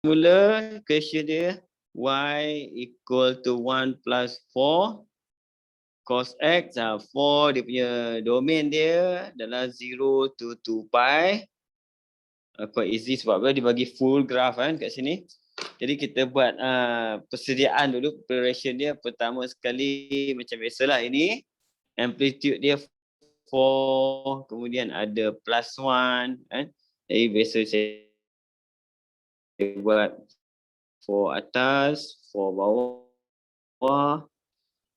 Mula question dia y equal to 1 plus 4 cos x. 4 dia punya domain dia adalah 0 to 2 pi. Quite easy sebab apa? Dia bagi full graph kan kat sini. Jadi kita buat persediaan dulu, preparation dia. Pertama sekali macam biasalah ini. Amplitude dia 4, kemudian ada plus 1 kan. Jadi biasa saya buat 4 atas, 4 bawah.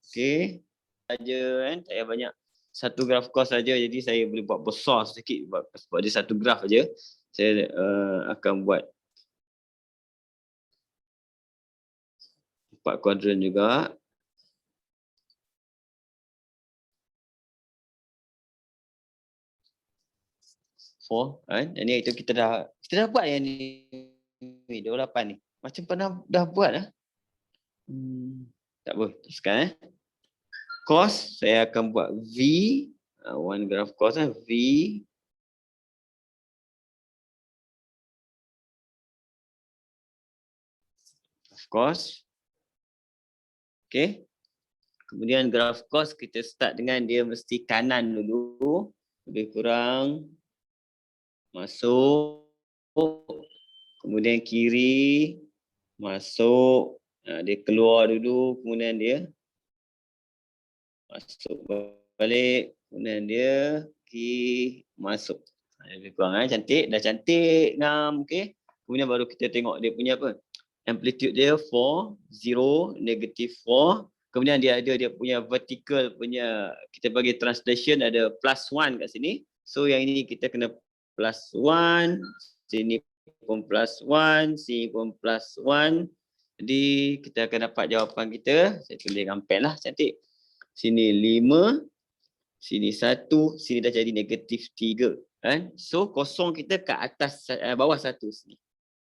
Okey. Saja kan, tak payah banyak. Satu graf cos saja, jadi saya boleh buat besar sedikit sebab dia satu graf saja. Saya akan buat 4 kuadran juga. Kan? Dan ni itu kita dah buat yang ni 28 ni. Macam pernah dah buat lah. Tak apa, teruskan cos saya akan buat V, one graph cos V cos. Okey. Kemudian graph cos kita start dengan dia mesti kanan dulu. Lebih kurang masuk. Kemudian kiri masuk. Dia keluar dulu, kemudian dia masuk balik, kemudian dia masuk. Lebih kurang cantik, dah cantik ngam. Okey. Kemudian baru kita tengok dia punya apa? Amplitude dia 4, 0, negative 4. Kemudian dia ada dia punya vertical punya, kita bagi translation ada plus 1 kat sini. So yang ini kita kena plus 1, sini pun plus 1, sini pun plus 1. Jadi kita akan dapat jawapan kita. Saya tulis dengan pen lah, cantik. Sini 5, sini 1, sini dah jadi negatif 3. Kan? So kosong kita kat atas, bawah 1 sini.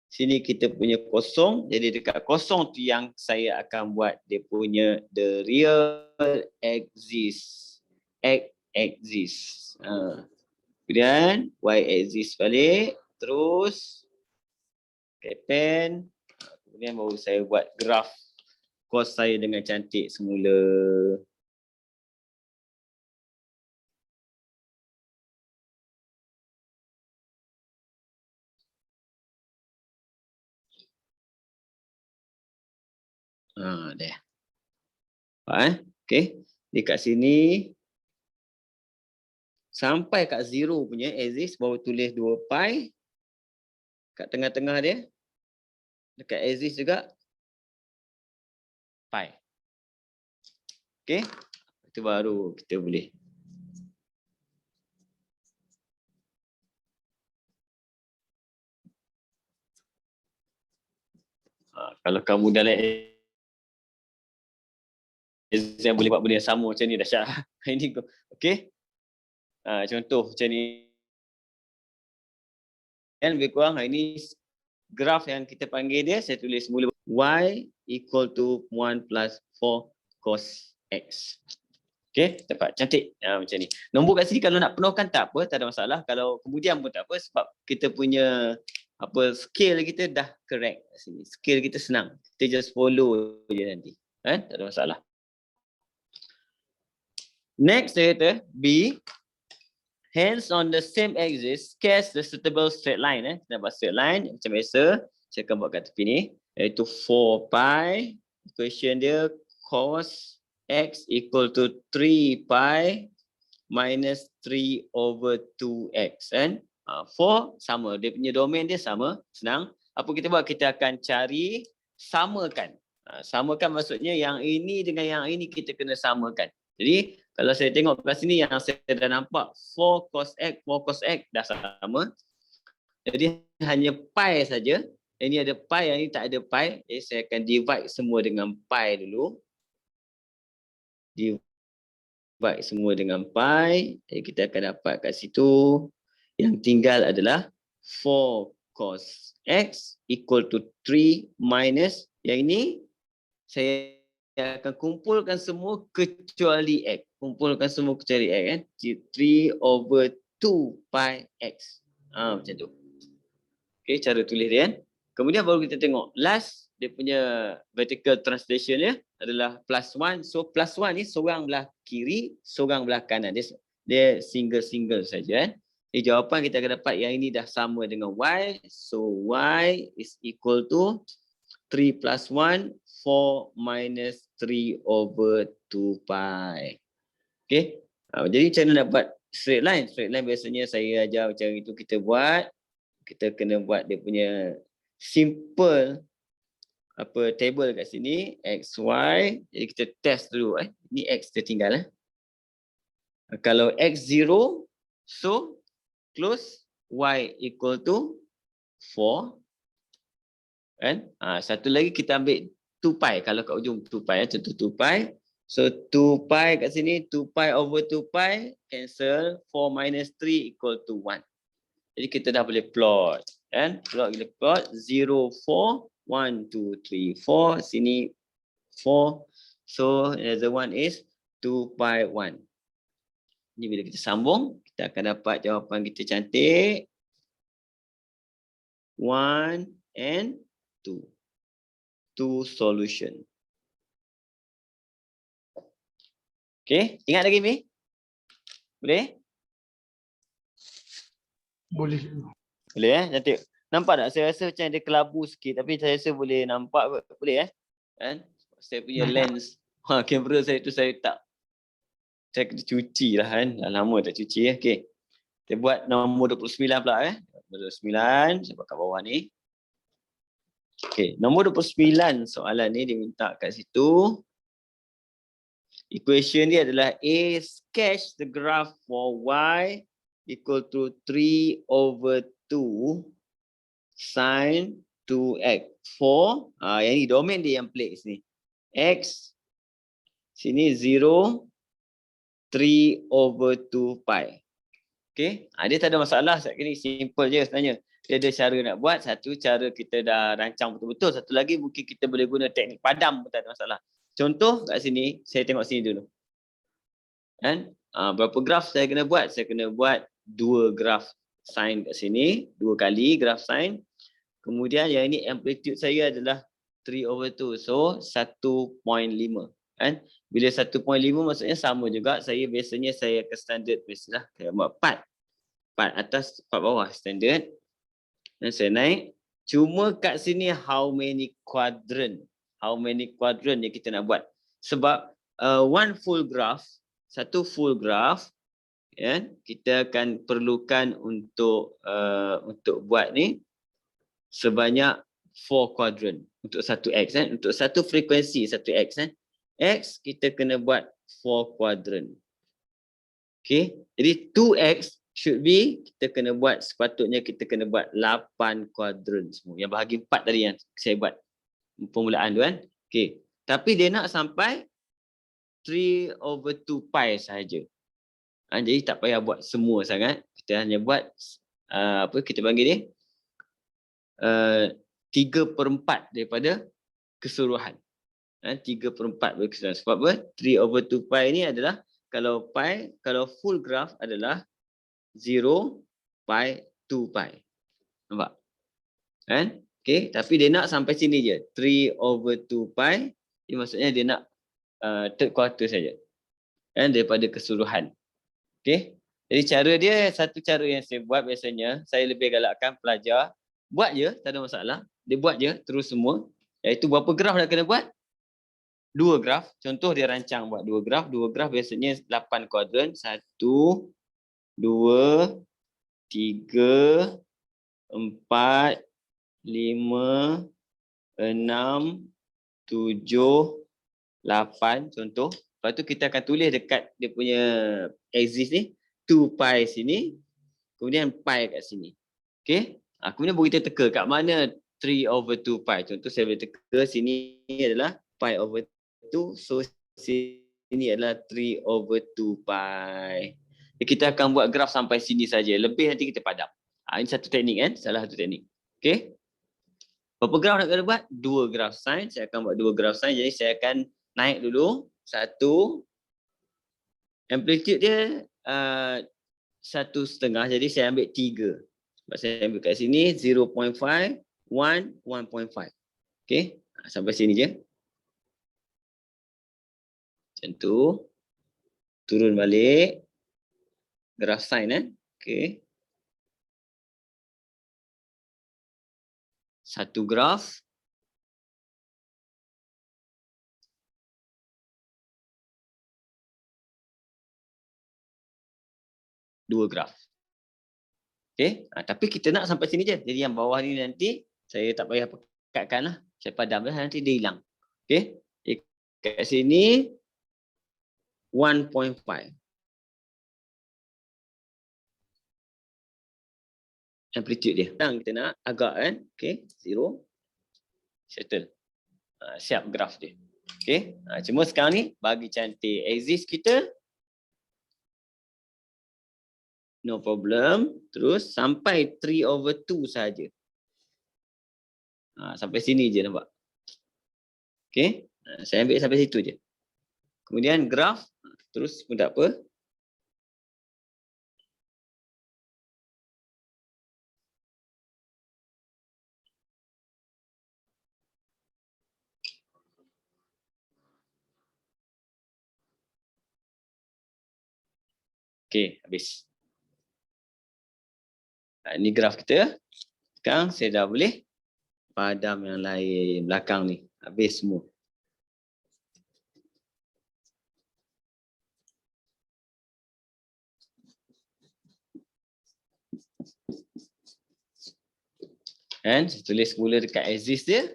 Sini kita punya kosong, jadi dekat kosong tu yang saya akan buat dia punya the real axis. X axis. Kemudian y axis balik, terus pen. Kemudian baru saya buat graf cos saya dengan cantik semula. Dah. Okey. Dekat sini sampai kat 0 punya axis baru tulis 2 pi. Kat tengah-tengah dia dekat axis juga pi. Okey. Itu baru kita boleh. Kalau kamu dalam exam boleh buat benda yang sama macam ni dahsyat. Ini okey. Contoh macam ni. Dan lebih kurang ini graf yang kita panggil dia, saya tulis mula y equal to 1 plus 4 cos x. Okey, dapat cantik macam ni. Nombor kat sini kalau nak penuhkan tak apa, tak ada masalah. Kalau kemudian pun tak apa sebab kita punya scale kita dah correct kat sini. Scale kita senang. Kita just follow je nanti. Tak ada masalah. Next saya kata B. Hence on the same axis, sketch the suitable straight line. Kita buat straight line macam biasa. Saya akan buat kat tepi ni. Iaitu 4 pi. Equation dia cos x equal to 3 pi minus 3 over 2x. 4 sama. Dia punya domain dia sama. Senang. Apa kita buat? Kita akan cari samakan. Samakan maksudnya yang ini dengan yang ini kita kena samakan. Jadi kalau saya tengok kat sini yang saya dah nampak 4 cos x dah sama. Jadi hanya pi saja. Ini ada pi, yang ini tak ada pi. Jadi saya akan divide semua dengan pi dulu. Divide semua dengan pi. Jadi kita akan dapat kat situ. Yang tinggal adalah 4 cos x equal to 3 minus. Yang ini saya akan kumpulkan semua kecuali x. Kumpulkan semua kecuali x kan. 3 over 2 pi x. Macam tu. Okey, cara tulis dia kan. Kemudian baru kita tengok last dia punya vertical translation dia adalah +1. So +1 ni seorang belah kiri, seorang belah kanan. Dia single saja. Jadi jawapan kita akan dapat yang ini dah sama dengan Y. So Y is equal to 3 plus 1, 4 minus 3/2 pi. Okay. Jadi macam mana nak buat straight line? Straight line biasanya saya ajar macam itu kita buat. Kita kena buat dia punya simple table kat sini. X, Y. Jadi kita test dulu. Ini X tertinggal. Kalau X0, so close Y equal to 4. Kan? Satu lagi kita ambil 2 pi. Kalau kat ujung 2 pi, contoh 2 pi. So 2 pi kat sini, 2 pi over 2 pi, cancel. 4 minus 3 equal to 1. Jadi kita dah boleh plot. Kan? Kita plot 0, 4, 1, 2, 3, 4. Sini 4. So the one is 2 pi 1. Jadi bila kita sambung, kita akan dapat jawapan kita cantik. 1 and 2. 2 solution. Okay, ingat lagi Mi? Boleh? Boleh. Boleh cantik. Nampak tak? Saya rasa macam dia kelabu sikit tapi saya rasa boleh nampak. Boleh kan? Saya punya lens. Kamera saya tu saya tak. Saya kena cuci lah kan. Dah lama tak cuci. Okay. Kita buat nombor 29 pula. Nombor 29. Saya buat kat bawah ni. Okay. Nombor 29 soalan ni dia minta kat situ. Equation dia adalah A, sketch the graph for Y equal to 3/2 sin 2x. 4, yang ni domain dia yang pelik sini. X, sini 0, 3/2 pi. Okay, dia tak ada masalah. Ini simple je sebenarnya. Dia ada cara nak buat. Satu cara kita dah rancang betul-betul. Satu lagi mungkin kita boleh guna teknik padam pun tak ada masalah. Contoh kat sini, saya tengok sini dulu. Kan? Berapa graf saya kena buat? Saya kena buat 2 graf sin kat sini. 2 kali graf sin. Kemudian yang ini amplitude saya adalah 3/2. So 1.5. Kan? Bila 1.5 maksudnya sama juga. Biasanya saya akan standard biasalah. Saya buat 4. 4 atas, 4 bawah standard. Dan saya naik. Cuma kat sini how many quadrant? How many quadrant yang kita nak buat? Sebab one full graph, satu full graph, kita akan perlukan untuk buat ni sebanyak 4 quadrant untuk satu X. Untuk satu frekuensi satu X. X kita kena buat 4 quadrant. Okay. Jadi 2X should be sepatutnya kita kena buat 8 quadrant semua. Yang bahagi 4 tadi yang saya buat permulaan tu kan. Okay. Tapi dia nak sampai 3/2 pi sahaja. Jadi tak payah buat semua sangat. Kita hanya buat kita panggil ni 3/4 daripada keseluruhan. 3/4 daripada keseluruhan. Sebab apa? 3/2 pi ni adalah kalau full graph adalah 0 pi 2 pi. Nampak? Kan? Okay, tapi dia nak sampai sini je. 3/2 pi. Ini maksudnya dia nak third quarter saja. Kan? Daripada keseluruhan. Okay. Jadi satu cara yang saya buat biasanya, saya lebih galakkan pelajar, buat je, tak ada masalah. Dia buat je, terus semua. Iaitu berapa graf nak kena buat? 2 graf. Contoh dia rancang buat 2 graf. 2 graf biasanya 8 kuadran. 1, 2, 3, 4, 5, 6, 7, 8 contoh. Lepas tu kita akan tulis dekat dia punya axis ni 2 pi sini, kemudian pi kat sini. Okey? Kemudian baru kita teka kat mana 3/2 pi. Contoh saya boleh teka sini adalah pi over 2, so sini adalah 3/2 pi. Jadi kita akan buat graf sampai sini saja. Lebih nanti kita padam. Ini satu teknik kan? Salah satu teknik. Okey? Berapa graf nak kena buat? 2 graf sin. Saya akan buat 2 graf sin. Jadi saya akan naik dulu. 1. Amplitude dia 1,5. Jadi saya ambil 3. Sebab saya ambil kat sini 0.5, 1.5. Okay, sampai sini je. Macam tu. Turun balik. Graph sign Okay. Satu graph. Dua graph. Okay, tapi kita nak sampai sini je. Jadi yang bawah ni nanti saya tak payah pekatkan lah. Saya padam dah, nanti dia hilang. Okay, kat sini 1.5. Amplitude dia. Sekarang kita nak agak kan. Okay, 0. Settle. Siap graf dia. Okay, cuma sekarang ni bagi cantik axis kita. No problem. Terus sampai 3/2 saja. Sampai sini je nampak. Okay, saya ambil sampai situ je. Kemudian graf. Terus pun tak apa. Okay, habis. Ini graf kita. Sekarang saya dah boleh padam yang lain belakang ni. Habis semua. Kan? Saya tulis semula dekat axis dia.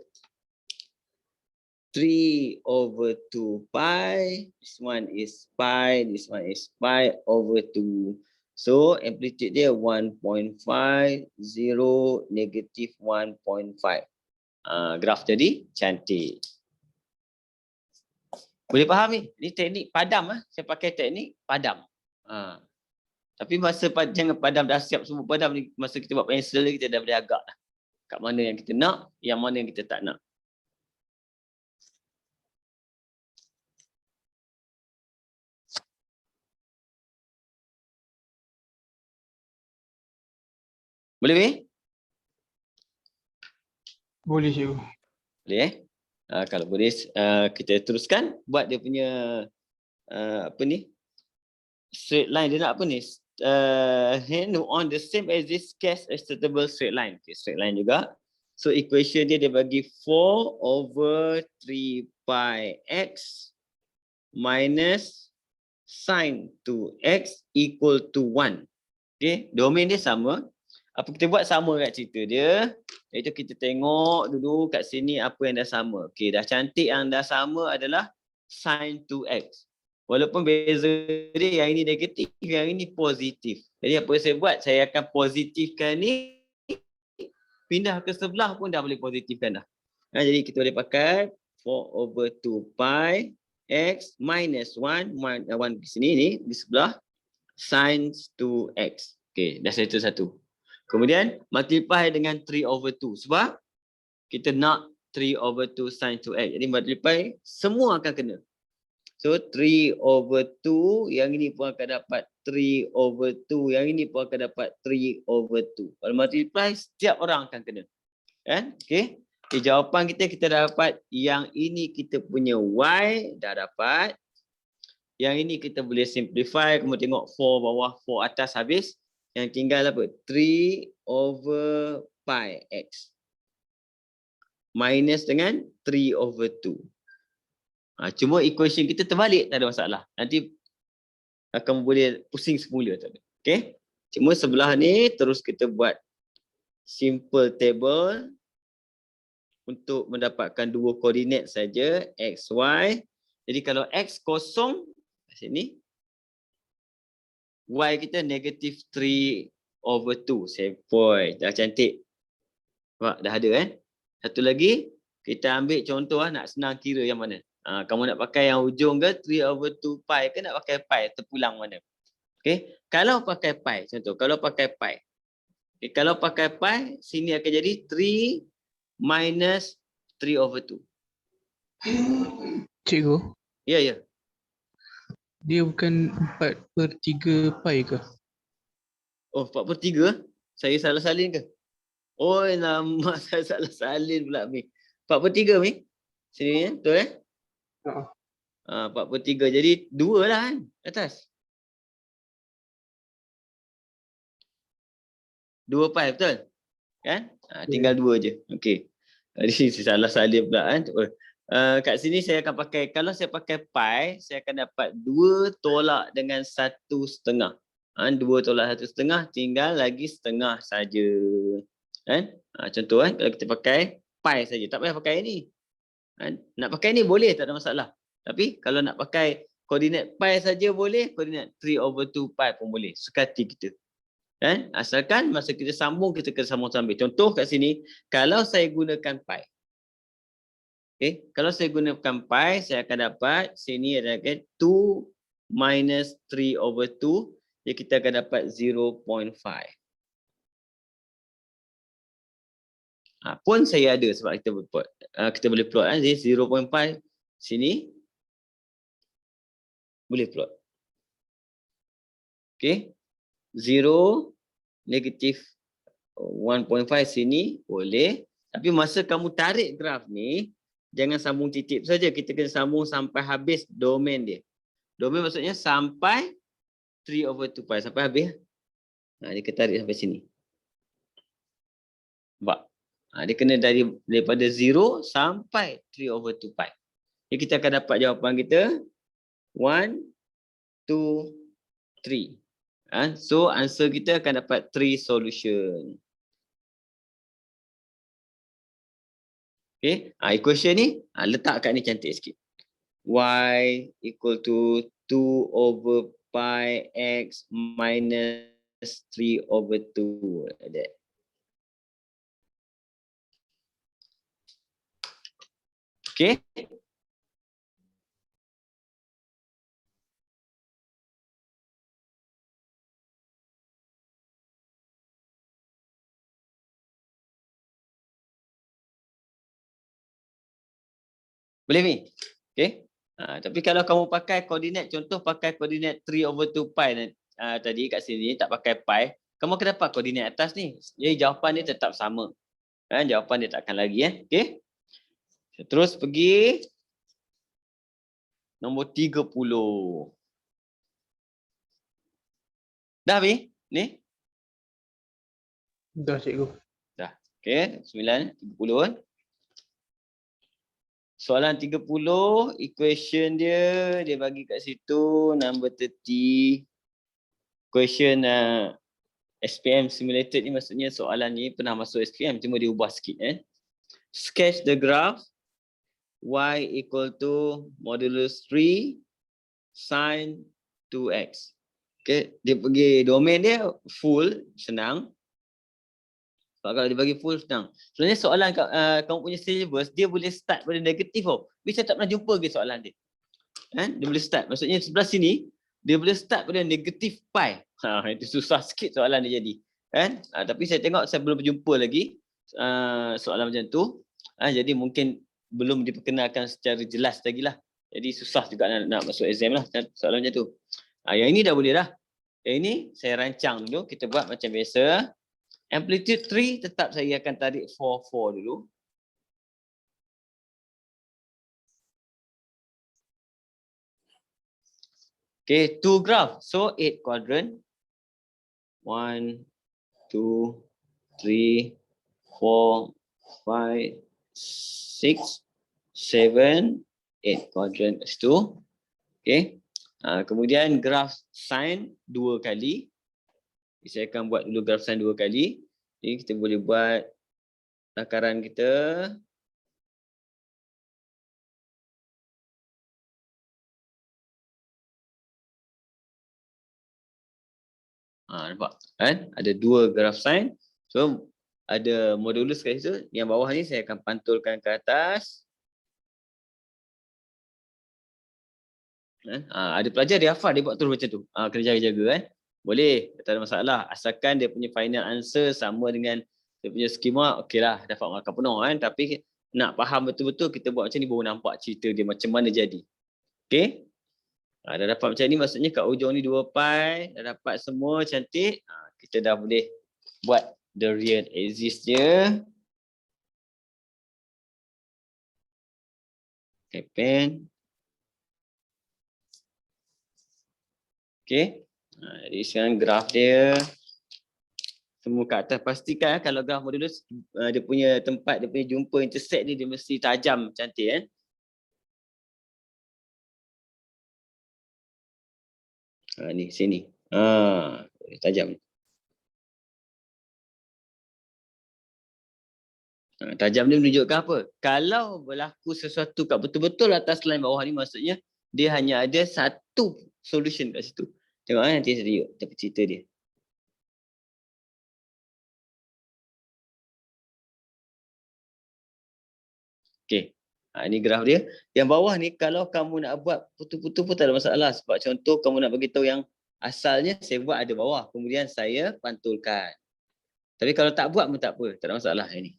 3/2 pi. This one is pi. This one is pi/2. So amplitude dia 1.5, 0, -1.5. Graf jadi cantik. Boleh faham ni? Ini teknik padam. Saya pakai teknik padam. Tapi masa jangan padam dah siap semua padam ni. Masa kita buat pensel kita dah boleh agak dah. Kat mana yang kita nak, yang mana yang kita tak nak. Boleh weh? Boleh cikgu. Boleh kalau boleh kita teruskan buat dia punya apa ni? Straight line dia nak apa ni? On the same axis cast a suitable straight line. Okay, straight line juga. So equation dia bagi 4/3 pi x minus sin 2x equal to 1. Okay, domain dia sama. Apa kita buat sama kat cerita dia. Iaitu kita tengok dulu kat sini apa yang dah sama. Okay, dah cantik yang dah sama adalah sin 2x. Walaupun beza dia yang ini negatif, yang ini positif. Jadi apa saya buat? Saya akan positifkan ni. Pindah ke sebelah pun dah boleh positifkan dah. Jadi kita boleh pakai 4/2 pi x minus 1 di sini ni di sebelah sin 2x. Okey, dah settle satu. Kemudian multiply dengan 3/2 sebab kita nak 3/2 sin 2x. Jadi multiply semua akan kena. So 3/2 yang ini pun akan dapat 3/2, yang ini pun akan dapat 3/2. Kalau multiply setiap orang akan kena. Kan? Okey. Okay, jawapan kita dah dapat yang ini kita punya y dah dapat. Yang ini kita boleh simplify, kemudian tengok 4 bawah, 4 atas habis. Yang tinggal apa? 3/pi x. Minus dengan 3/2. Cuma equation kita terbalik, tak ada masalah. Nanti akan boleh pusing semula. Tak ada. Okay? Cuma sebelah ni terus kita buat simple table untuk mendapatkan dua koordinat saja, x, y. Jadi kalau x kosong, kat sini, y kita negatif 3/2. Sepoi, dah cantik. Nampak, dah ada kan? Satu lagi, kita ambil contoh nak senang kira yang mana. Kamu nak pakai yang ujung ke 3/2 pi ke nak pakai pi, terpulang mana. Okay? Kalau pakai pi, contoh, kalau pakai pi. Okay, kalau pakai pi, sini akan jadi 3 minus 3/2. Cikgu, Ya. dia bukan 4/3 pi ke? Oh, 4/3? Saya salah salin ke? Oh, nama saya salah salin pula Mi. 43 Mi. Sini betul eh? Ha. 43. Jadi 2 lah kan atas. 2 pi betul? Kan? Tinggal 2 je. Okey. Jadi salah salin pula kan. Kat sini saya akan pakai, kalau saya pakai pi, saya akan dapat 2 tolak dengan 1/2. 2 tolak 1/2, tinggal lagi setengah saja. Kan? Contoh kan, kalau kita pakai pi saja, tak payah pakai ni. Nak pakai ni boleh, tak ada masalah. Tapi kalau nak pakai koordinat pi saja boleh, koordinat 3/2 pi pun boleh. Suka hati kita. Kan? Asalkan masa kita sambung, kita kena sambung-sambung. Contoh kat sini, kalau saya gunakan pi. Okay? Kalau saya gunakan pi, saya akan dapat sini adalah 2 minus 3/2. Jadi kita akan dapat 0.5. Pun saya ada sebab kita boleh plot. Kita boleh plot. Jadi 0.5 sini boleh plot. Okay. 0 negatif 1.5 sini boleh. Tapi masa kamu tarik graf ni, jangan sambung titik saja. Kita kena sambung sampai habis domain dia. Domain maksudnya sampai 3/2 pi. Sampai habis. Dia kena tarik sampai sini. Nampak? Dia kena daripada 0 sampai 3/2 pi. Jadi kita akan dapat jawapan kita 1, 2, 3. So answer kita akan dapat 3 solution. Okay. Equation ni letak kat ni cantik sikit. Y equal to 2/pi x minus 3/2. Like that. Okay. Boleh Mi? Okay. Tapi kalau kamu pakai koordinat, contoh pakai koordinat 3/2 pi tadi kat sini, tak pakai pi, kamu akan dapat koordinat atas ni. Jadi jawapan dia tetap sama. Jawapan dia takkan lagi. Okay. Terus pergi nombor 30. Dah Mi? Ni? Dah cikgu. Dah. Okay. 30. Soalan 30, equation dia bagi kat situ, number 30. Question SPM simulated ni maksudnya soalan ni pernah masuk SPM, cuma dia ubah sikit. Sketch the graph y equal to modulus 3 sin 2x. Okay, dia pergi domain dia full, senang. Sebab kalau dia bagi full, senang. Sebenarnya soalan kamu punya syllabus, dia boleh start pada negatif tau. Tapi saya tak pernah jumpa lagi soalan dia. Dia boleh start. Maksudnya sebelah sini, dia boleh start pada negatif pi. Itu susah sikit soalan dia jadi. Tapi saya tengok saya belum berjumpa lagi soalan macam tu. Jadi mungkin belum diperkenalkan secara jelas lagi lah. Jadi susah juga nak masuk exam lah soalan macam tu. Yang ini dah boleh dah. Yang ini saya rancang dulu. Kita buat macam biasa. Amplitude 3 tetap saya akan tarik 4 dulu. Okay, 2 graph. So 8 quadrant. 1, 2, 3, 4, 5, 6, 7, 8 quadrant situ. Okay. Kemudian graph sin 2 kali. Saya akan buat dulu graph sin 2 kali. Jadi kita boleh buat takaran kita. Nampak kan? Ada 2 graph sin. So ada modulus kat situ. Yang bawah ni saya akan pantulkan ke atas. Ada pelajar dia hafal, dia buat terus macam tu. Kena jaga-jaga kan. Boleh, tak ada masalah. Asalkan dia punya final answer sama dengan dia punya skema, okeylah, dapat markah penuh kan. Tapi nak faham betul-betul, kita buat macam ni baru nampak cerita dia macam mana jadi. Okey. Dah dapat macam ni, maksudnya kat ujung ni 2 pi, dah dapat semua cantik. Kita dah boleh buat the real axis dia. Okay, pen. Okay. Jadi sekarang graf dia. Semua kat atas. Pastikan kalau graf modulus dia punya tempat, dia punya jumpa intersect ni dia mesti tajam cantik kan. Ni sini. Tajam. Tajam ni menunjukkan apa? Kalau berlaku sesuatu kat betul-betul atas line bawah ni maksudnya dia hanya ada satu solution kat situ. Tengok nanti saya tunjuk tapi cerita dia. Okey. Ini graf dia. Yang bawah ni kalau kamu nak buat putus-putus pun tak ada masalah. Sebab contoh kamu nak bagi tahu yang asalnya saya buat ada bawah. Kemudian saya pantulkan. Tapi kalau tak buat pun tak apa. Tak ada masalah ini.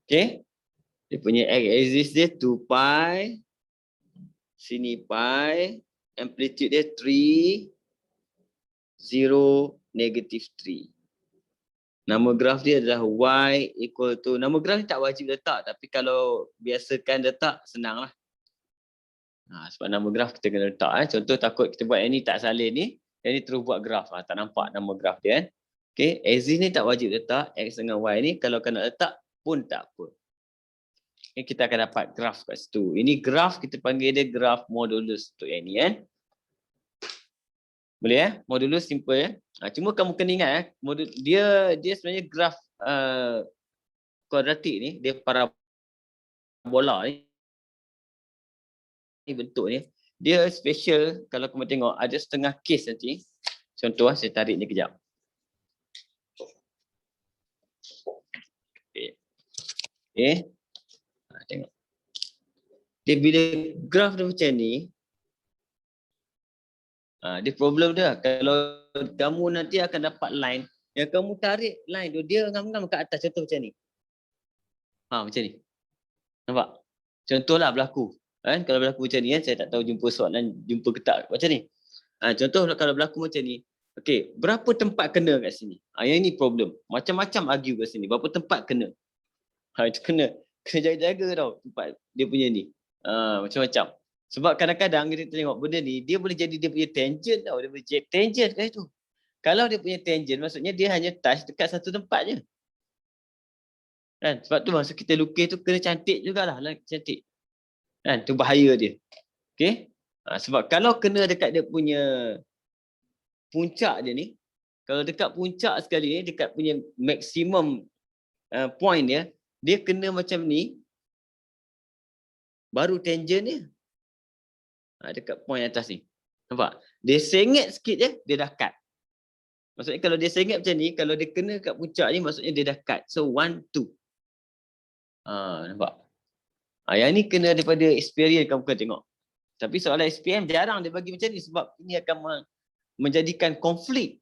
Okey. Dia punya x-axis dia 2 pi. Sini pi. Amplitude dia 3. 0, negative 3. Nama graf dia adalah y equal to, nama graf ni tak wajib letak, tapi kalau biasakan letak, senang lah. Sebab nama graf kita kena letak. Contoh takut kita buat yang ni tak salin ni, yang ni terus buat graf. Tak nampak nama graf dia. Okay, axis ni tak wajib letak, x dengan y ni kalau kena letak pun tak apa. Okay, kita akan dapat graf kat situ. Ini graf kita panggil dia graf modulus untuk yang ni kan. Boleh modulus simple cuma kamu kena ingat modul dia sebenarnya graf kuadratik ni, dia parabola ni bentuk ni dia special. Kalau kamu tengok ada setengah kes nanti. Contoh saya tarik ni kejap. Okey. Tengok. Dia bila graf dia macam ni, dia problem dia. Kalau kamu nanti akan dapat line, yang kamu tarik line tu, dia ngam-ngam kat atas. Contoh macam ni. Macam ni. Nampak? Contohlah berlaku. Kalau berlaku macam ni, saya tak tahu jumpa soalan, jumpa ke tak macam ni. Contoh kalau berlaku macam ni. Okey, berapa tempat kena kat sini? Yang ni problem. Macam-macam argue kat sini. Berapa tempat kena? Itu kena jaga-jaga tau tempat dia punya ni. Macam-macam. Sebab kadang-kadang kita tengok benda ni, dia boleh jadi dia punya tangent tau. Dia boleh jadi tangent kat situ. Kalau dia punya tangent, maksudnya dia hanya touch dekat satu tempat je. Kan? Sebab tu masa kita lukis tu kena cantik jugalah. Cantik. Kan? Tu bahaya dia. Okey? Sebab kalau kena dekat dia punya puncak dia ni, kalau dekat puncak sekali ni, dekat punya maksimum point dia, dia kena macam ni, baru tangent dia. Dekat point atas ni. Nampak? Dia sengit sikit je, dia dah cut. Maksudnya kalau dia sengit macam ni, kalau dia kena kat puncak ni, maksudnya dia dah cut. So 1, 2. Nampak? Yang ni kena daripada experience kamu kena tengok. Tapi soalan SPM jarang dia bagi macam ni sebab ini akan menjadikan konflik.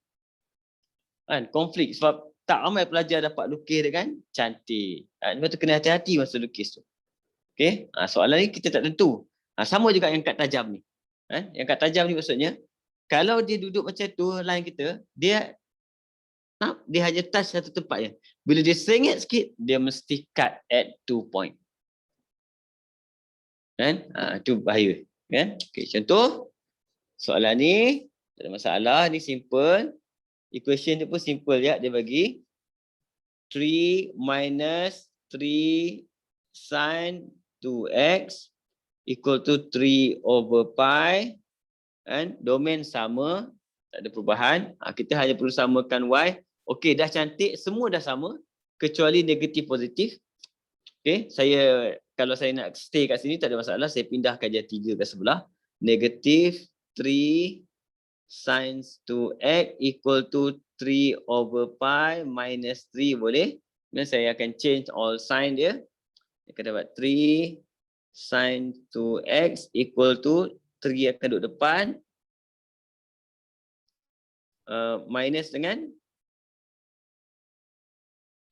Konflik sebab tak ramai pelajar dapat lukis dia kan cantik. Sebab tu kena hati-hati masa lukis tu. Okey? Soalan ni kita tak tentu. Sama juga yang kat tajam ni. Yang kat tajam ni maksudnya kalau dia duduk macam tu line kita, dia hanya touch satu tempat je. Bila dia sengit sikit, dia mesti cut at 2 point. Kan? Itu bahaya. Kan? Okey, contoh soalan ni tak ada masalah, ni simple. Equation dia pun simple ya, dia bagi 3 minus 3 sin 2x equal to 3 over pi. Kan? Domain sama, tak ada perubahan. Kita hanya perlu samakan y. Okey, dah cantik, semua dah sama kecuali negatif positif. Okey, kalau saya nak stay kat sini tak ada masalah, saya pindahkan dia 3 ke sebelah. Negatif 3 sin 2x equal to 3 over pi minus 3 boleh. Dan saya akan change all sign dia. Saya akan dapat 3 sin 2x equal to 3 akan duduk depan. Minus dengan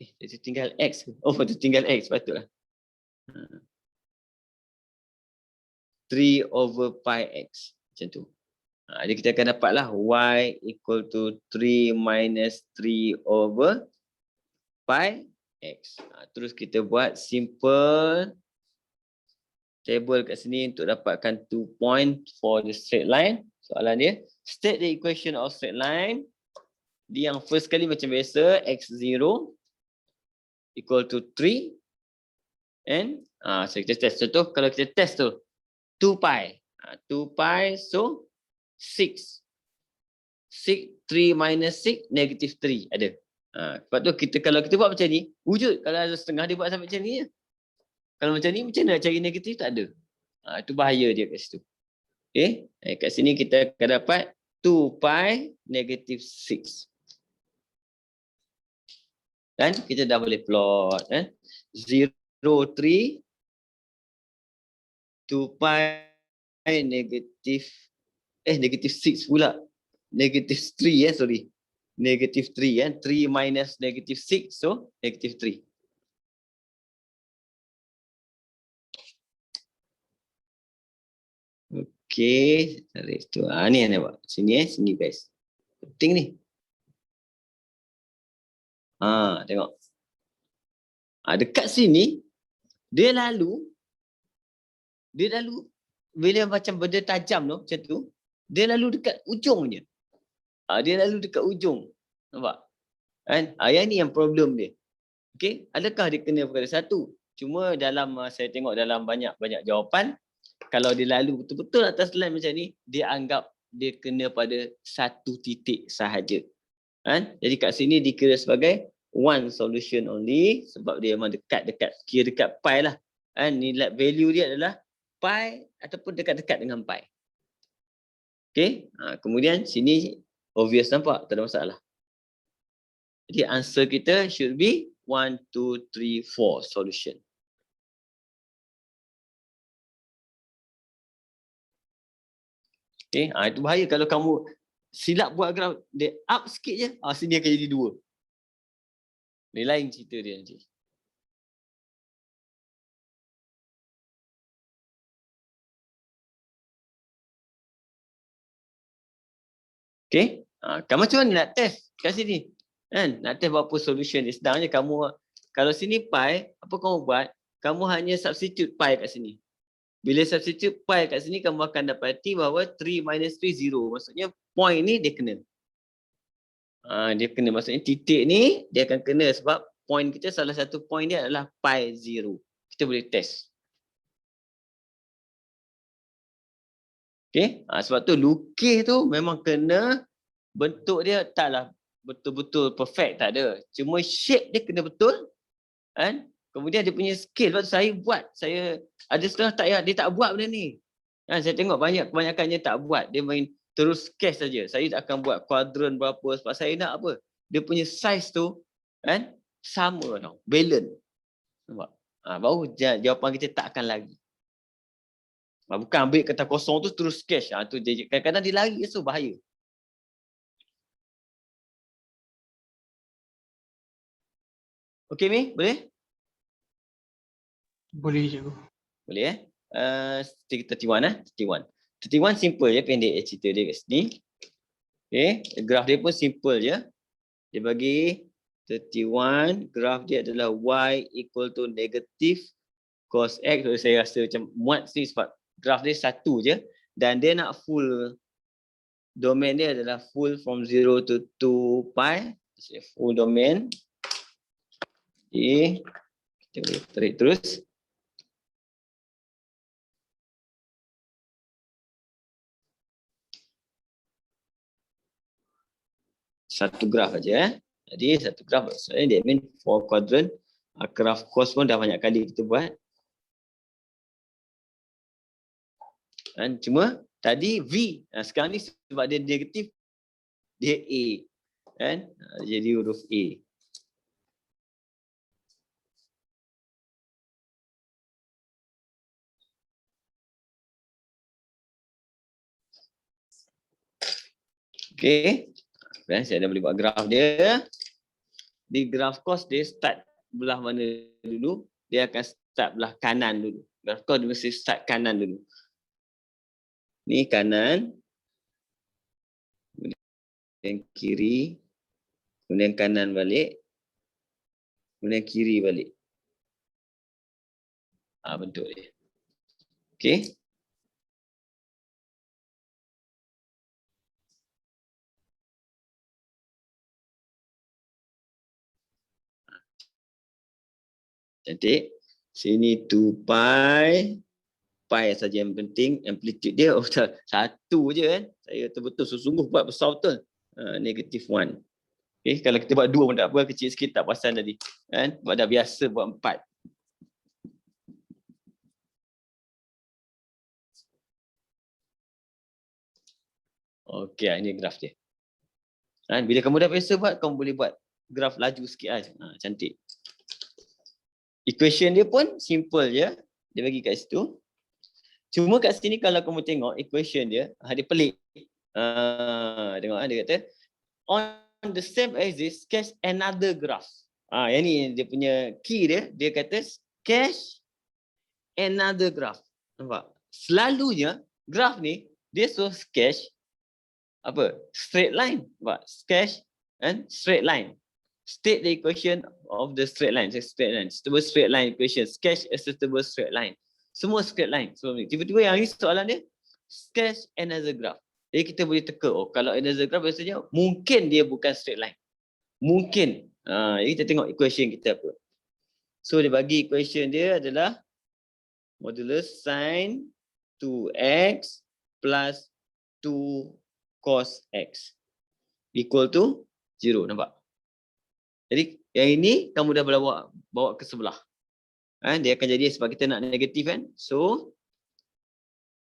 itu tinggal x. Oh, itu tinggal x, patutlah. 3 over pi x. Macam tu. Jadi kita akan dapatlah y equal to 3 minus 3 over pi x. Terus kita buat simple table kat sini untuk dapatkan 2 point for the straight line. Soalan dia, state the equation of straight line. Dia yang first kali macam biasa, x0 equal to 3. And so kita test. Contoh kalau kita test tu 2 pi. 2 pi so 6. 3 minus 6 negative 3 ada. Sebab tu kalau kita buat macam ni, wujud. Kalau ada setengah dia buat sampai macam ni je. Kalau macam ni macam mana nak cari negatif, tak ada. Itu bahaya dia kat situ. Okay. Kat sini kita akan dapat 2 pi negative 6. Dan kita dah boleh plot. 0, 3, 2 pi negative negative 6 pula. Negative 3 sorry. Negative 3 3 minus negative 6 so negative 3. Okey, tarik tu. Ni yang nampak. Sini sini guys. Penting ni. Tengok. Dekat sini dia lalu bila macam benda tajam tu macam tu, dia lalu dekat ujung je. Dia lalu dekat ujung. Nampak? Kan? Yang ni yang problem dia. Okey, adakah dia kena perkara satu? Cuma dalam saya tengok dalam banyak jawapan, kalau dia lalu betul-betul atas line macam ni, dia anggap dia kena pada satu titik sahaja. Kan? Jadi kat sini dikira sebagai one solution only sebab dia memang kira dekat pi lah. Nilai value dia adalah pi ataupun dekat-dekat dengan pi. Okey, kemudian sini obvious nampak, tak ada masalah. Jadi answer kita should be 1, 2, 3, 4 solution. Okay, itu bahaya kalau kamu silap buat graf, dia up sikit je, sini akan jadi 2. Dia lain cerita dia nanti. Okay, kamu macam mana nak test kat sini? Kan? Nak test berapa solution dia. Sedangnya kamu, kalau sini pi, apa kamu buat? Kamu hanya substitute pi kat sini. Bila substitute pi kat sini, kamu akan dapati bahawa 3 minus 3, 0. Maksudnya point ni dia kena. Dia kena, maksudnya titik ni dia akan kena sebab point kita, salah satu point dia adalah pi 0. Kita boleh test. Okay, sebab tu lukis tu memang kena bentuk dia taklah betul-betul perfect, tak ada. Cuma shape dia kena betul. Kan? Kemudian dia punya scale, sebab saya buat, saya ada setengah dia tak buat benda ni. Saya tengok kebanyakannya tak buat, dia main terus sketch saja. Saya tak akan buat kuadran berapa sebab saya nak apa? Dia punya size tu kan sama tau, balance. Nampak? Baru jawapan kita tak akan lari. Bukan ambil kata kosong tu terus sketch. Tu kadang-kadang dia lari tu bahaya. Okey Mi, boleh? Boleh cikgu. Boleh 31 31 simple je, pendek je cerita dia kat sini. Okey, graf dia pun simple je. Dia bagi 31, graf dia adalah y equal to negative cos x. So, saya rasa macam muat sini sebab graf dia satu je dan dia nak full domain dia adalah full from 0 to 2 pi. Full domain. Okay, kita boleh tarik terus. Satu graf aja. Jadi satu graf maksudnya dia mean 4 quadrant. Graf cos pun dah banyak kali kita buat. Dan cuma tadi V. Sekarang ni sebab dia negatif, dia A. Kan? Jadi huruf A. Okey. Saya dah boleh buat graf dia. Di graf cos dia start belah mana dulu? Dia akan start belah kanan dulu. Graf cos dia mesti start kanan dulu. Ni kanan, kemudian kiri, kemudian kanan balik, kemudian kiri balik. Bentuk dia. Okey. Cantik. Sini 2 pi. Pi saja yang penting. Amplitude dia satu je kan. Saya betul-betul sungguh buat besar betul. Negative 1. Okay, kalau kita buat 2 pun tak apa. Kecil sikit tak pasal tadi. Kan? Sebab dah biasa buat 4. Okey, ini graf dia. Bila kamu dah biasa buat, kamu boleh buat graf laju sikit lah. Cantik. Equation dia pun simple je. Dia bagi kat situ. Cuma kat sini kalau kamu tengok equation dia, dia pelik. Tengok dia kata, on the same axis, sketch another graph. Yang ni dia punya key dia, dia kata sketch another graph. Nampak? Selalunya graph ni, dia suruh sketch apa? Straight line. Nampak? Sketch and straight line. State the equation of the straight line. Straight line. Suitable straight line equation. Sketch a suitable straight line. Semua straight line. Tiba-tiba yang ni soalan dia, sketch another graph. Jadi kita boleh teka, kalau another graph biasanya mungkin dia bukan straight line. Mungkin. Jadi kita tengok equation kita apa. So dia bagi equation dia adalah modulus sin 2x plus 2 cos x equal to 0. Nampak? Jadi yang ini kamu dah bawa ke sebelah. Dia akan jadi sebab kita nak negatif kan. So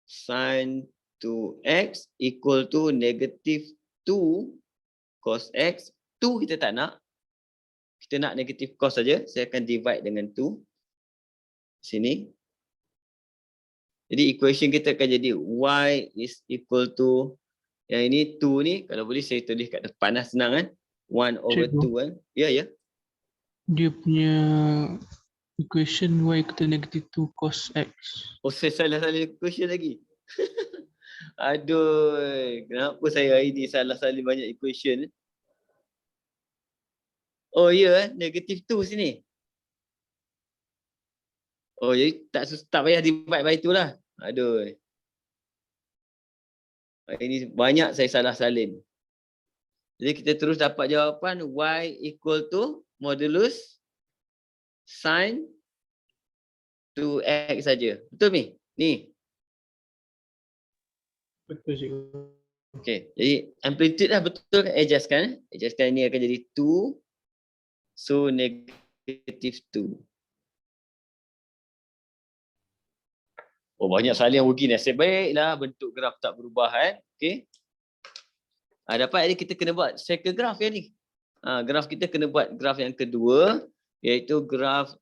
sin 2x equal to negative 2 cos x. 2 kita tak nak. Kita nak negatif cos saja. Saya akan divide dengan 2. Sini. Jadi equation kita akan jadi y is equal to, yang ini 2 ni, kalau boleh saya tulis kat depan lah, senang kan. 1 over 2 kan. Ya. Dia punya equation y equal to negative 2 cos x. Saya salah equation lagi. Aduh, kenapa saya hari ni salah-salah banyak equation. Negatif 2 sini. Jadi tak payah divide by itulah. Aduh. Ini banyak saya salah salin. Jadi kita terus dapat jawapan y equal to modulus sin 2x saja. Betul ni? Ni. Betul cikgu. Okey, jadi amplitude dah betul kan? Adjustkan. Adjustkan ini akan jadi 2. So negative 2. Banyak salin yang rugi ni. Nasib baiklah bentuk graf tak berubah kan. Okey. Dapat jadi kita kena buat circle graph yang ni. Graf kita kena buat graf yang kedua, iaitu graf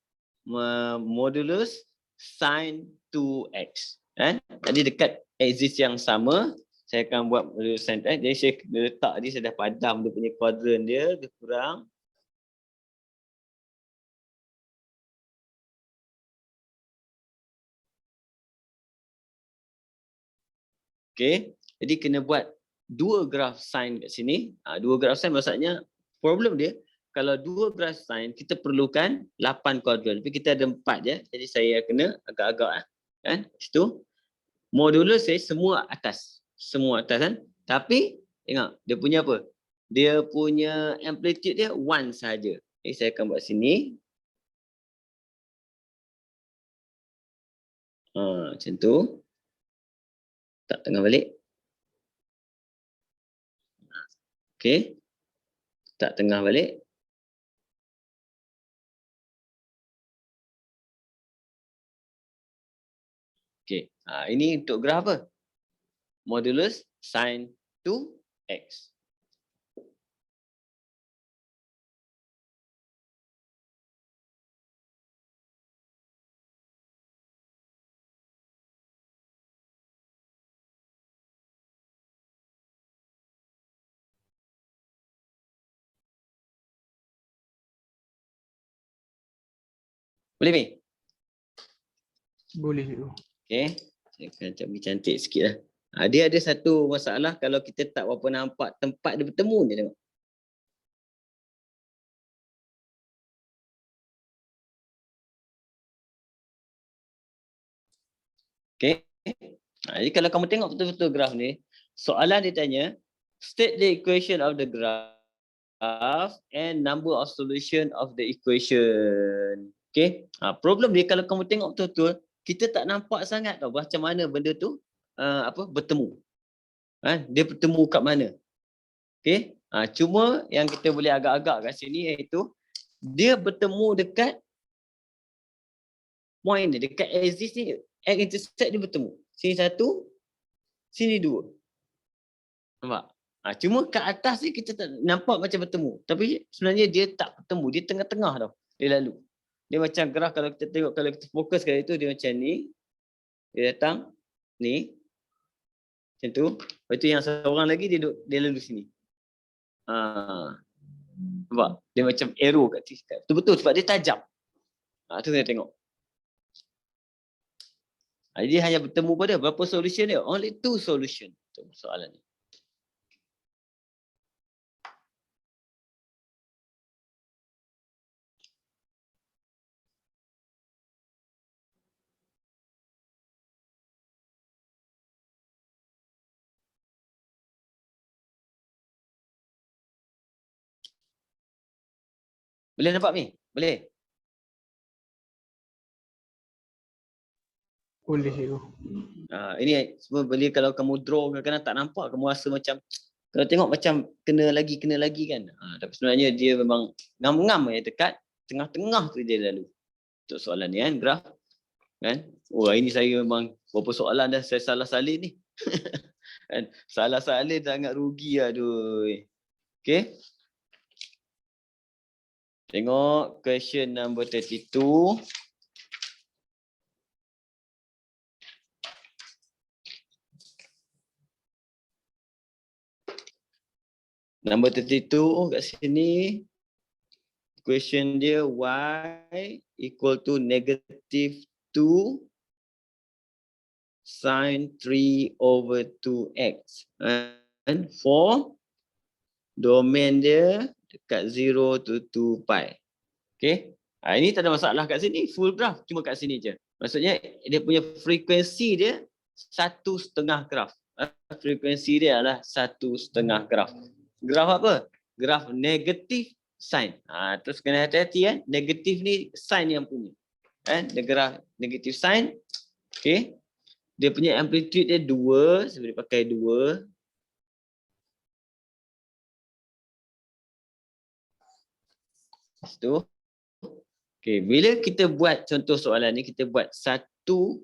modulus sin 2x. Tadi dekat axis yang sama, saya akan buat modulus sin 2x. Jadi saya letak ni, saya dah padam dia punya kuadran dia, dia kurang. Okey, jadi kena buat 2 graf sin kat sini. 2 graf sin maksudnya problem dia, kalau 2 graf sin kita perlukan 8 kuadran. Tapi kita ada 4 je. Jadi saya kena agak-agak kan. Situ modulus saya semua atas. Semua atas kan. Tapi tengok dia punya apa? Dia punya amplitude dia 1 saja. Jadi saya akan buat sini. Macam tu. Tak tengah balik. Okey. Tak tengah balik. Okey. Ini untuk graf apa? Modulus sin 2x. Boleh ni? Boleh cikgu. Okey. Saya akan cantik sikit lah. Dia ada satu masalah kalau kita tak berapa nampak tempat dia bertemu ni, tengok. Okay. Jadi kalau kamu tengok betul-betul graf ni, soalan dia tanya, state the equation of the graph and number of solution of the equation. Okay. Problem dia kalau kamu tengok betul-betul, kita tak nampak sangat tau macam mana benda tu bertemu. Dia bertemu kat mana. Okay. Cuma yang kita boleh agak-agak kat sini iaitu dia bertemu dekat point dia, dekat axis ni, x intersect dia bertemu. Sini satu, sini dua. Nampak? Cuma kat atas ni kita tak nampak macam bertemu. Tapi sebenarnya dia tak bertemu. Dia tengah-tengah tau. Dia lalu. Dia macam graf kalau kita tengok, kalau kita fokus kali tu, dia macam ni. Dia datang. Ni. Macam tu. Lepas tu yang seorang lagi dia lalu sini. Nampak? Dia macam arrow kat sini. Betul-betul sebab dia tajam. Tu kita tengok. Jadi hanya bertemu pada berapa solution dia? Only 2 solution. Itu soalan ni. Boleh nampak ni? Boleh? Boleh cikgu. Ini semua boleh kalau kamu draw kadang-kadang tak nampak, kamu rasa macam kalau tengok macam kena lagi kan. Tapi sebenarnya dia memang ngam-ngam ya dekat tengah-tengah tu dia lalu. Untuk soalan ni kan, graf. Kan? Ini saya memang berapa soalan dah saya salah salin ni. Kan? Salah salin sangat rugi aduh. Okay. Tengok question number 32. Number 32 kat sini. Question dia y equal to negative 2 sin 3 over 2x. And for domain dia dekat 0 to 2 pi. Okay. Ini tak ada masalah kat sini. Full graph. Cuma kat sini je. Maksudnya dia punya frekuensi dia 1/2 graf. Frekuensi dia adalah 1/2 graf. Graf apa? Graf negatif sin. Terus kena hati-hati kan. Negatif ni sin yang punya. Dia graf negatif sin. Okay. Dia punya amplitude dia 2. Saya boleh pakai 2. Itu. Okay. Bila kita buat contoh soalan ni, kita buat 1/2.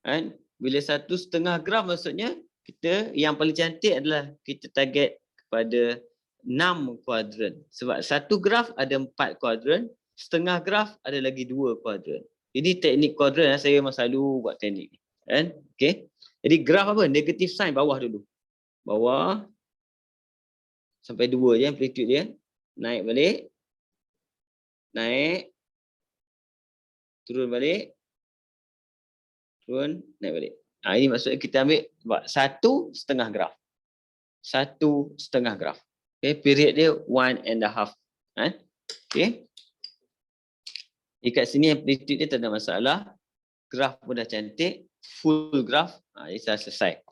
Kan? Bila 1/2 graf maksudnya, kita yang paling cantik adalah kita target kepada 6 kuadran. Sebab satu graf ada 4 kuadran, setengah graf ada lagi 2 kuadran. Ini teknik kuadran saya memang selalu buat teknik ni. Kan? Okay. Jadi graf apa? Negatif sign bawah dulu. Bawah sampai 2 je amplitude dia. Naik balik. Naik. Turun balik. Turun, naik balik. Ini maksudnya kita ambil buat 1/2 graf. 1/2 graf. Okay, period dia 1.5. Okay. Kat sini amplitude dia tak ada masalah. Graf pun dah cantik. Full graf. Ini dah selesai.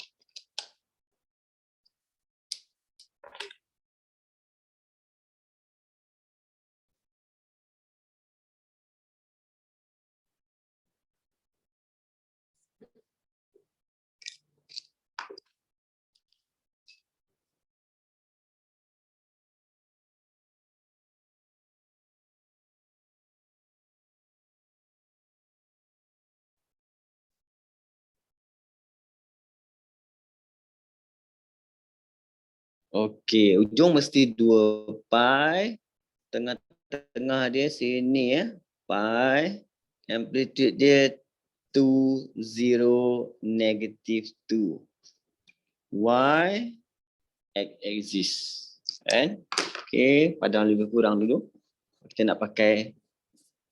Okey, ujung mesti 2 pi. Tengah-tengah dia sini ya. Pi. Amplitude dia 2, 0, negative 2. Y, x-axis. Kan? Okey, padang lebih kurang dulu. Kita nak pakai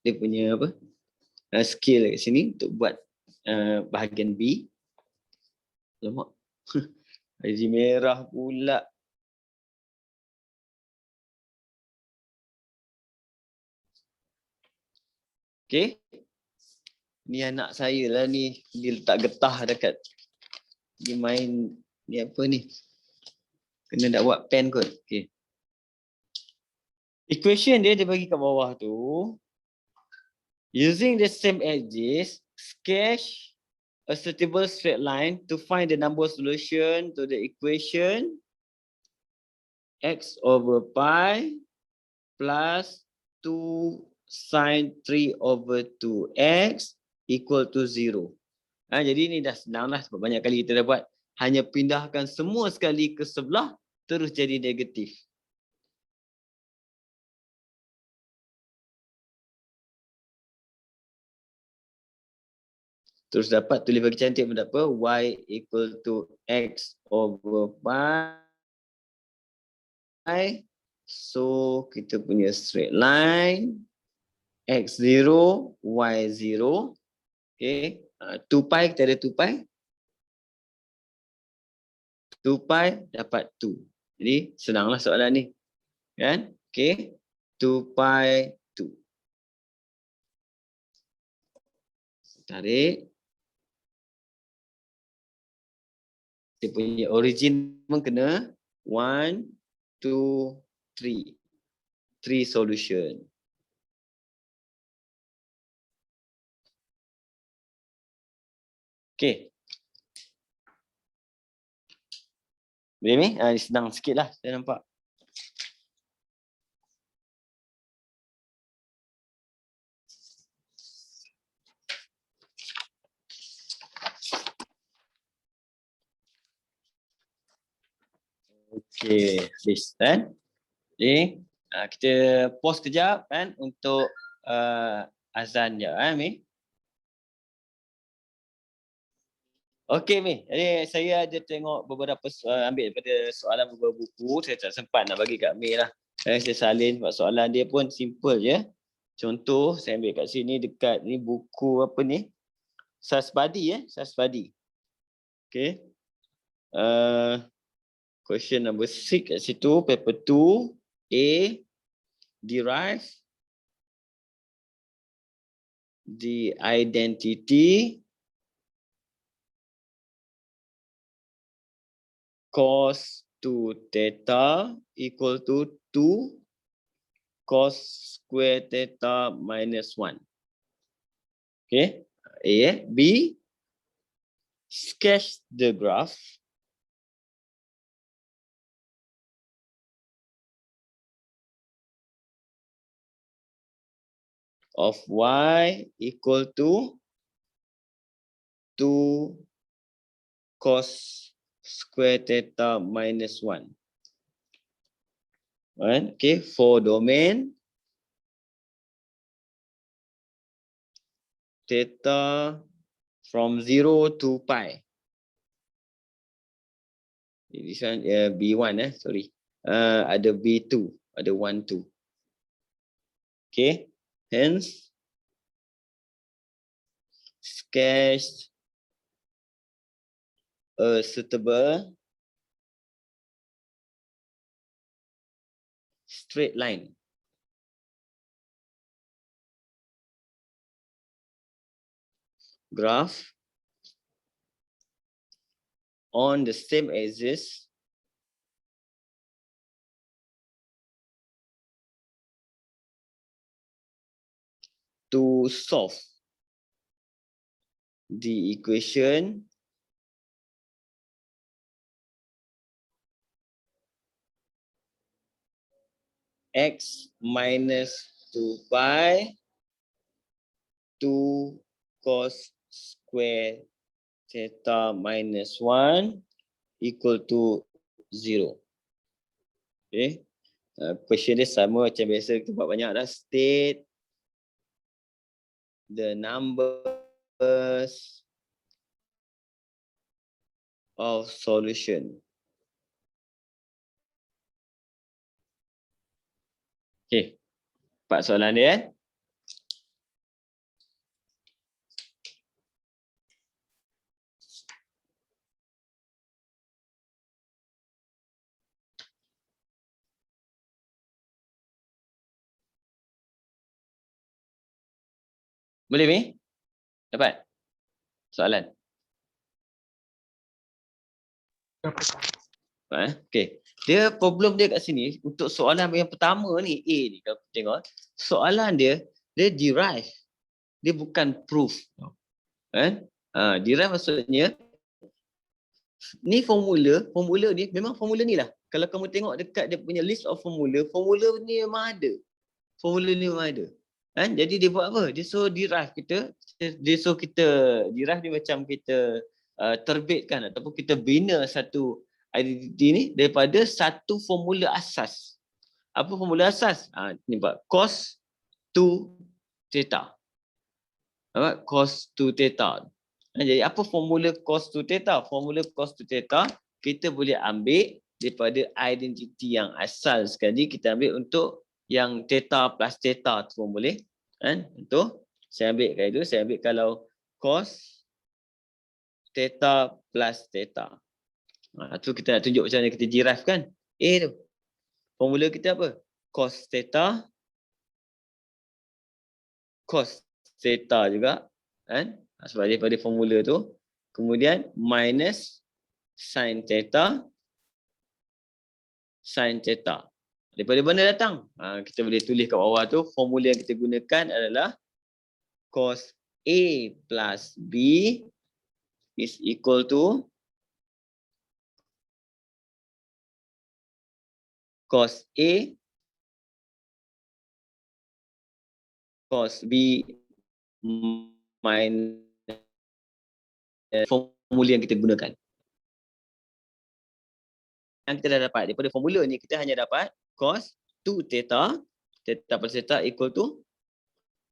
dia punya scale kat sini untuk buat bahagian B. Alamak. Haji merah pula. Okey. Ni anak saya lah ni. Dia letak getah dekat. Dia main. Ni apa ni? Kena nak buat pen kot. Okey. Equation dia bagi kat bawah tu. Using the same edges, sketch a suitable straight line to find the number solution to the equation x over pi plus 2 sin 3 over 2x equal to 0. Jadi ni dah senang lah sebab banyak kali kita dah buat. Hanya pindahkan semua sekali ke sebelah terus jadi negatif. Terus dapat tulis bagi cantik pun tak apa. Y equal to x over pi. So kita punya straight line. X0, Y0. Okay. 2 pi kita ada 2 pi. 2 pi dapat 2. Jadi senanglah soalan ni. Kan? Okay. 2 pi 2. Tarik. Dia punya origin pun kena 1, 2, 3. 3 solution. Okay. Boleh ni? Senang sikit lah saya nampak. Okay, habis kan? Jadi, kita pause kejap kan untuk azan je kan Mi? Okey Mi, jadi saya ada tengok beberapa ambil daripada soalan beberapa buku, saya tak sempat nak bagi kat Mi lah. Saya salin sebab soalan dia pun simple je. Contoh saya ambil kat sini dekat ni buku apa ni? Sasbadi Sasbadi. Okey. Question number 6 kat situ, paper 2, A, derive the identity cos 2 theta equal to 2 cos square theta minus 1. Okay, A. B, sketch the graph of y equal to 2 cos square theta minus 1. Right? Okay, for domain theta from 0 to pi. This one B1 sorry. Ada B2, ada 1, 2. Okay, hence sketch a suitable straight line graph on the same axis to solve the equation x minus 2 pi 2 cos square theta minus 1 equal to 0. Okay. Question dia sama macam biasa kita buat banyak dah. State the numbers of solution. Okay. 4 soalan dia. Boleh Mi? Dapat? Soalan? Okey. Dia problem dia kat sini untuk soalan yang pertama ni A ni kalau kita tengok soalan dia derive. Dia bukan proof. Kan? Derive maksudnya ni formula ni memang formula ni lah. Kalau kamu tengok dekat dia punya list of formula ni memang ada. Formula ni memang ada. Kan? Jadi dia buat apa? Dia suruh derive kita. Dia suruh kita derive ni macam kita terbitkan ataupun kita bina satu identiti ni daripada satu formula asas. Apa formula asas? Ni buat cos 2 theta. Apa? Cos 2 theta. Jadi apa formula cos 2 theta? Formula cos 2 theta kita boleh ambil daripada identiti yang asal sekali kita ambil untuk yang theta plus theta tu pun boleh. Kan? Untuk saya ambil kali tu, saya ambil kalau cos theta plus theta. Tu kita nak tunjuk macam mana kita derive kan. A tu. Formula kita apa? Cos theta juga. Kan? Sebab daripada formula tu. Kemudian minus sin theta. Daripada mana datang? Kita boleh tulis kat bawah tu. Formula yang kita gunakan adalah cos A plus B is equal to cos A cos B minus formula yang kita gunakan. Yang kita dah dapat daripada formula ni kita hanya dapat cos 2 theta plus theta equal to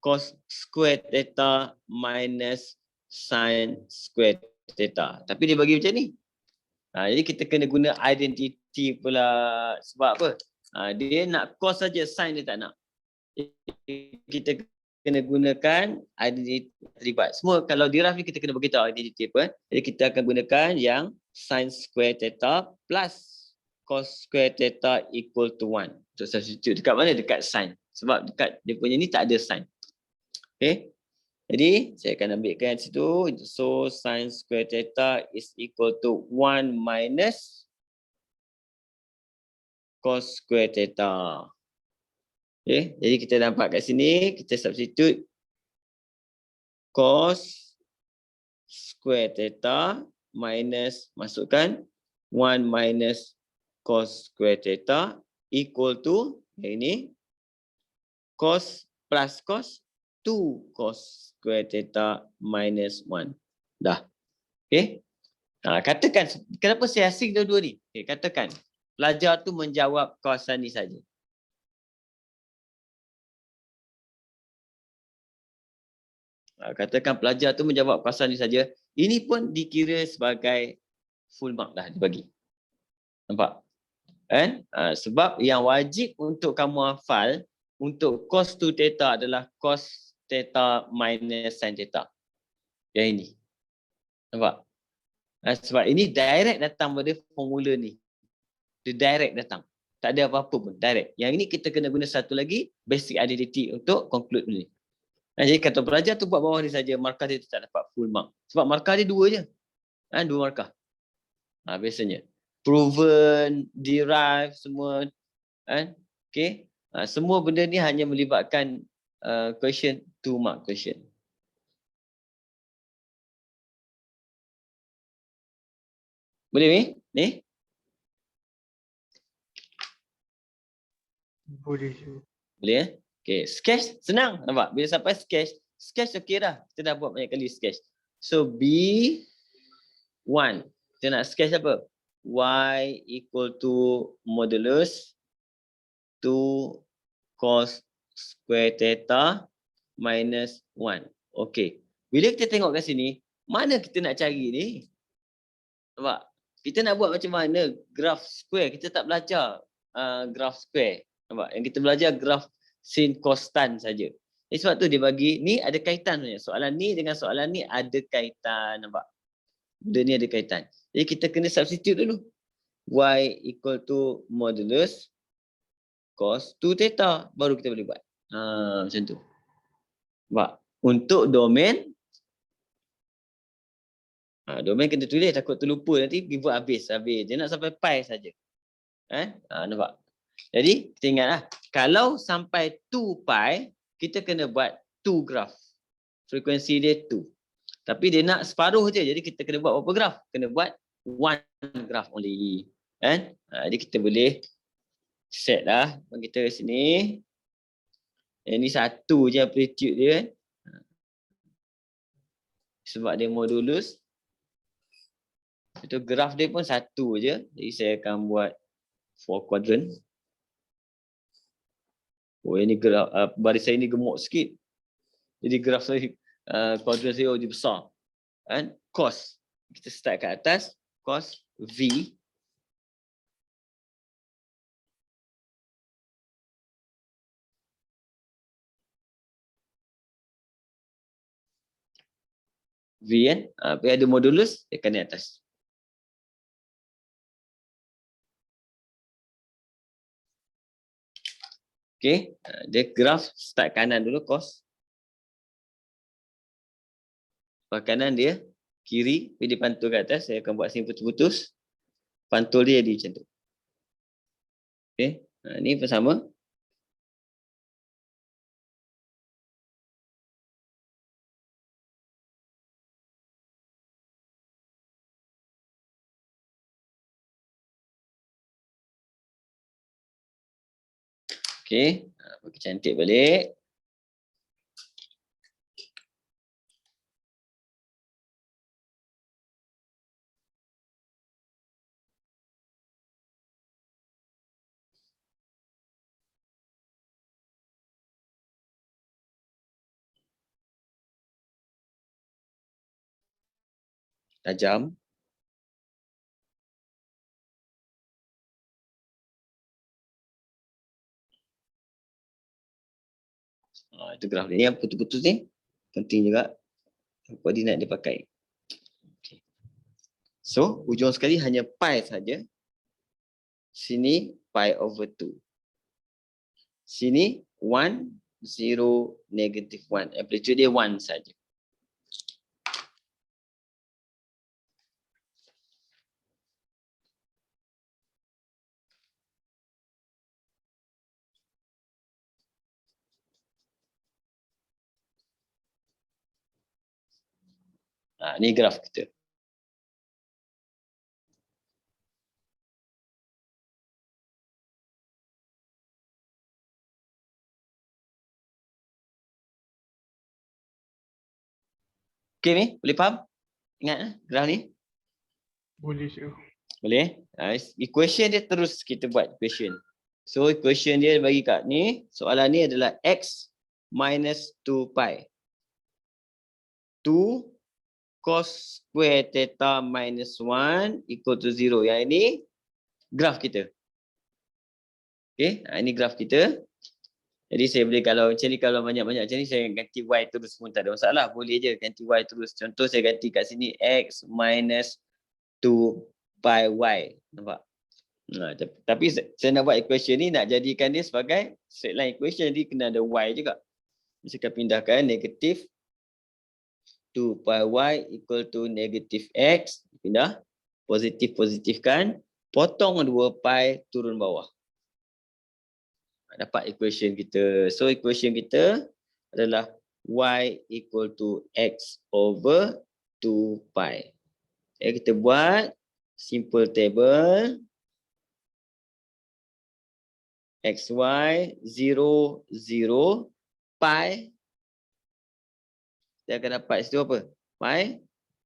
cos square theta minus sin square theta. Tapi dia bagi macam ni. Jadi kita kena guna identity pula. Sebab apa? Dia nak cos saja, sin dia tak nak. Kita kena gunakan identity terlibat. Semua kalau derive ni kita kena beritahu identity apa. Jadi kita akan gunakan yang sin square theta plus cos square theta equal to 1. So substitute dekat mana? Dekat sin. Sebab dekat dia punya ni tak ada sin. Okay. Jadi saya akan ambilkan situ. So sin square theta is equal to 1 minus cos square theta. Okay. Jadi kita nampak kat sini, kita substitute cos square theta minus, masukkan 1 minus cos square theta equal to, ini cos plus cos 2 cos square theta minus 1. Dah. Okay. Katakan, kenapa saya asing dua-dua ni? Okay, katakan, pelajar tu menjawab kawasan ni saja. Katakan pelajar tu menjawab kawasan ni saja. Ini pun dikira sebagai full mark dah dibagi. Nampak? Kan? Sebab yang wajib untuk kamu hafal untuk cos 2 theta adalah cos theta minus sin theta. Yang ini. Nampak? Sebab ini direct datang pada formula ni. Dia direct datang. Tak ada apa-apa pun. Direct. Yang ini kita kena guna satu lagi basic identity untuk conclude ni. Jadi kata pelajar tu buat bawah ni saja, markah dia tu tak dapat full mark. Sebab markah dia 2 je. 2 markah. Biasanya. Proven, derive, semua. Okay. Semua benda ni hanya melibatkan question, 2 mark question. Boleh ni? Ni? Boleh. Boleh ya? Okay, sketch senang. Nampak? Bila sampai sketch okey dah. Kita dah buat banyak kali sketch. So B1. Kita nak sketch apa? Y equal to modulus 2 cos square theta minus 1. Okey. Bila kita tengok kat sini, mana kita nak cari ni? Nampak? Kita nak buat macam mana graph square. Kita tak belajar graph square. Nampak? Yang kita belajar graph sin costan saja. Sebab tu dia bagi, ni ada kaitan sebenarnya. Soalan ni dengan soalan ni ada kaitan. Nampak? Benda ni ada kaitan. Jadi kita kena substitute dulu. Y equal to modulus cos 2 theta. Baru kita boleh buat. Macam tu. Nampak? untuk domain. Domain kena tulis, takut terlupa nanti pergi buat habis. Dia nak sampai pi saja. Nampak? Jadi kita ingatlah, kalau sampai 2 pi, kita kena buat 2 graph. Frekuensi dia 2. Tapi dia nak separuh je, jadi kita kena buat berapa graph? Kena buat 1 graph only. Jadi kita boleh set lah. Kita sini. Yang ni satu je amplitude dia. Sebab dia modulus. Itu graf dia pun satu je. Jadi saya akan buat 4 quadrant. Oh, ini graf baris saya ni gemuk sikit. Jadi graf saya quadrant saya lebih besar. Kan? Cos. Kita start kat atas. Cos V. V kan. Tapi ada modulus dekat ni atas. Okay. Dia graf start kanan dulu cos. Lepas kanan dia kiri. Dia pantul kat atas. Saya akan buat sini putus-putus. Pantul dia jadi macam tu. Okay. Ni pun sama. Okay. Bagi cantik balik. Tajam. Itu graf dia. Yang putus-putus ni penting juga koordinat dia pakai. Okay. So, ujung sekali hanya pi saja. Sini pi over 2. Sini 1, 0, negative 1. Amplitude dia 1 saja. Ni graf kita. Okay ni, boleh faham? Ingat graf ni? Boleh Syekh. Boleh? Equation dia terus kita buat equation. So equation dia bagi kat ni, soalan ni adalah x minus 2 pi. 2 cos square theta minus 1 equal to 0. Yang ini graf kita. Okay, ini graf kita. Jadi saya boleh kalau macam ni, kalau banyak-banyak macam ni saya ganti y terus pun tak ada masalah. Boleh je ganti y terus. Contoh saya ganti kat sini x minus 2 pi y. Nampak? Tapi saya nak buat equation ni, nak jadikan dia sebagai straight line equation, jadi kena ada y juga. Saya akan pindahkan negatif 2 pi y equal to negatif x. Pindah. Positif-positifkan. Potong 2 pi turun bawah. Dapat equation kita. So equation kita adalah y equal to x over 2 pi. Kita buat simple table. XY 0, 0, pi. Kita akan dapat situ apa? Pi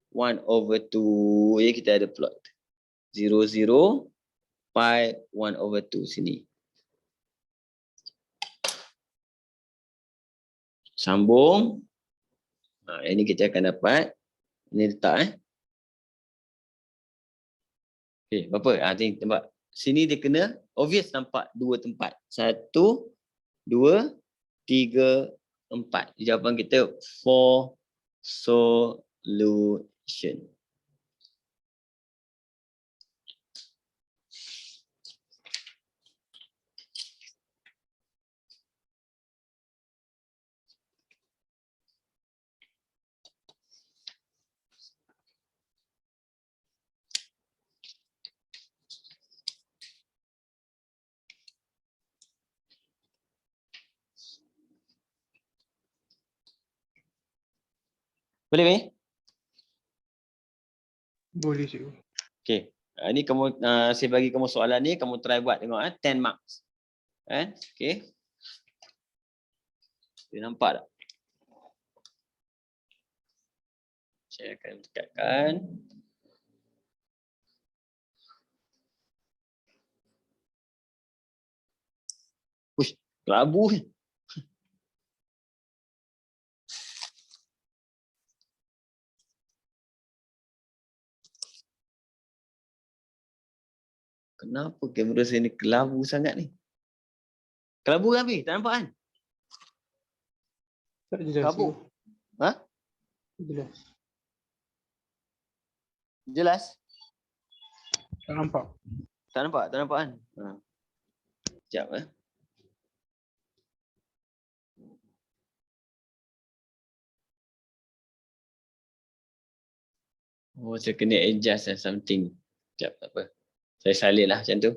1 over 2. Jadi kita ada plot. 0, 0, pi 1 over 2 sini. Sambung. Ini kita akan dapat. Ini letak. Okay, berapa? Tengok tempat. Sini dia kena, obvious nampak 2 tempat. 1, 2, 3, 4. Jawapan kita 4 solution. Boleh ni? Boleh cikgu. Okey. Ini kamu saya bagi kamu soalan ni, kamu try buat tengok 10 marks. Okey. Dia nampak tak? Saya akan dekatkan. Uish, kelabu ni. Kenapa kamera saya ni kelabu sangat ni? Kelabu kan Abi? Tak nampak kan? Tak jelas. Kabut. cikgu. Ha? Jelas. Jelas? Tak nampak. Tak nampak kan? Sekejap Oh, saya kena adjust something. Sekejap, tak apa. Saya salin lah macam tu.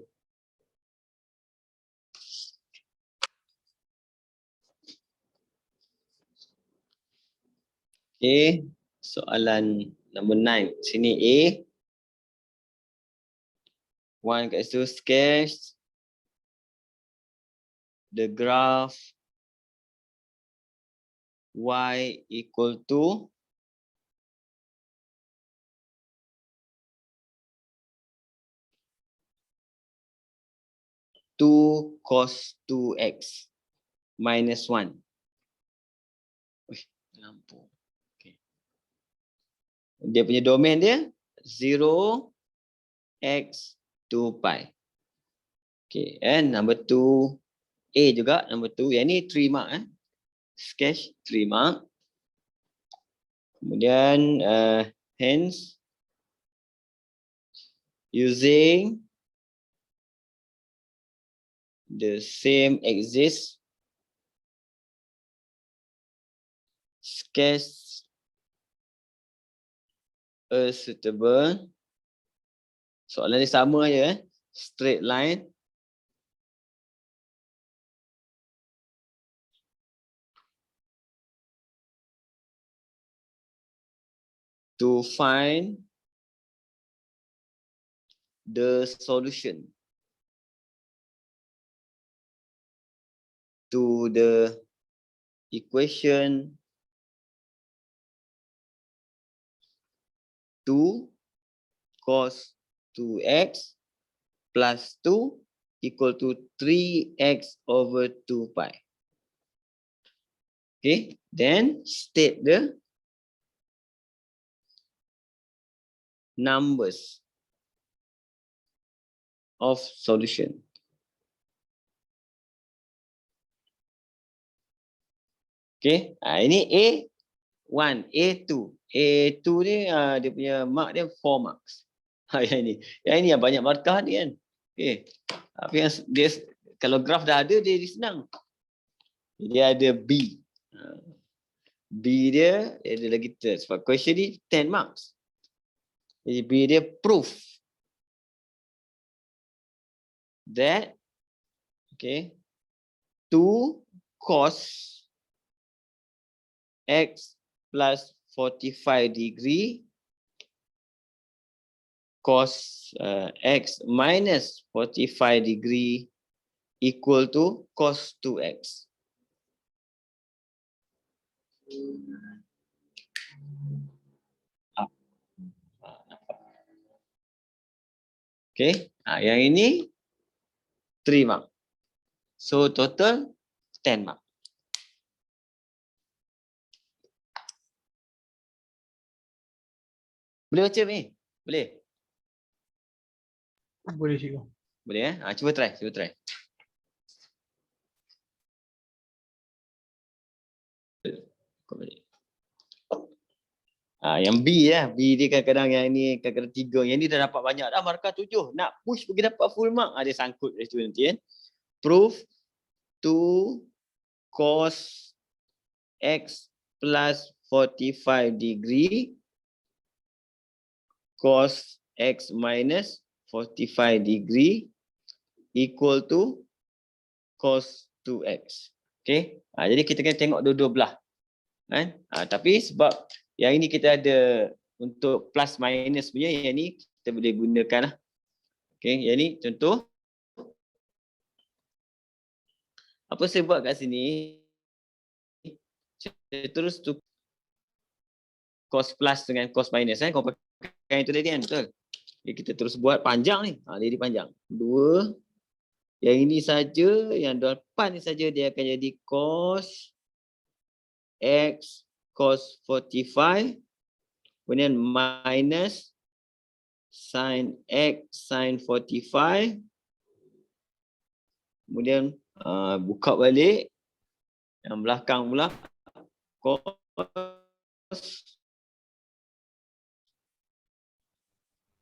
Okay, soalan nombor 9. Sini A. 1 kat situ, sketch the graph y equal to two cos 2x minus 1. Wih, lampu. Okay. Dia punya domain dia 0 x 2 pi. Okay, and number 2 A juga, number 2. Yang ni 3 mark sketch 3 mark. Kemudian hence using the same axis, sketch a suitable. Soalan ni sama je straight line to find the solution to the equation 2 cos 2x plus 2 equal to 3x over 2 pi. Okay, then state the numbers of solution. Okay, ini A1, A2. A2 ni dia punya mark dia 4 marks. Yang ini yang banyak markah ni kan. Okay, tapi yang dia kalau graf dah ada dia senang. Dia ada B. B dia ada lagi third. Sebab question ni 10 marks. Jadi B dia proof that 2 cos x plus 45 degree cos x minus 45 degree equal to cos 2x. Okay, yang ini 3 mark. So total 10 mark. Boleh baca ni? Boleh? Boleh cikgu. Boleh cuba try, Yang B B dia kadang-kadang yang ni kadang-kadang 3. Yang ni dah dapat banyak dah markah 7. Nak push pergi dapat full mark. Dia sangkut dari situ nanti Proof 2 cos x plus 45 degree cos x minus 45 degree equal to cos 2x. Okay. Jadi kita kena tengok dua-dua belah. Tapi sebab Yang ini kita ada untuk plus minus punya, yang ni kita boleh gunakan lah. Okay, yang ni contoh. Apa saya buat kat sini, saya terus tu cos plus dengan cos minus kau pakai itu tadi kan, betul. Jadi kita terus buat panjang ni. Jadi panjang. 2. Yang ini saja, yang depan ni saja dia akan jadi cos x cos 45 kemudian minus sin x sin 45. Kemudian buka balik yang belakang pula cos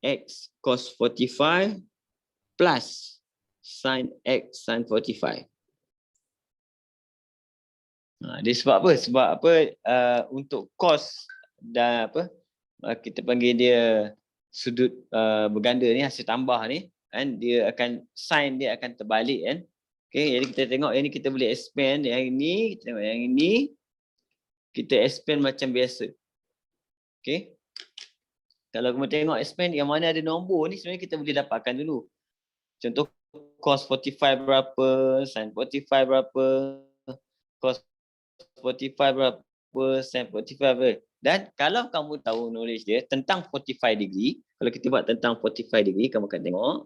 x cos 45 plus sin x sin 45. Dia sebab apa? Sebab apa? Untuk cos dan apa? Kita panggil dia sudut berganda ni, hasil tambah ni, kan, dia akan sin dia akan terbalik kan. Okey, jadi kita tengok yang ni kita boleh expand, yang ini kita tengok yang ini kita expand macam biasa. Okey. Kalau kamu tengok expand yang mana ada nombor ni, sebenarnya kita boleh dapatkan dulu. Contoh cos 45 berapa, sin 45 berapa, cos 45 berapa, sin 45 berapa. Dan kalau kamu tahu knowledge dia tentang 45 degree, kalau kita buat tentang 45 degree, kamu akan tengok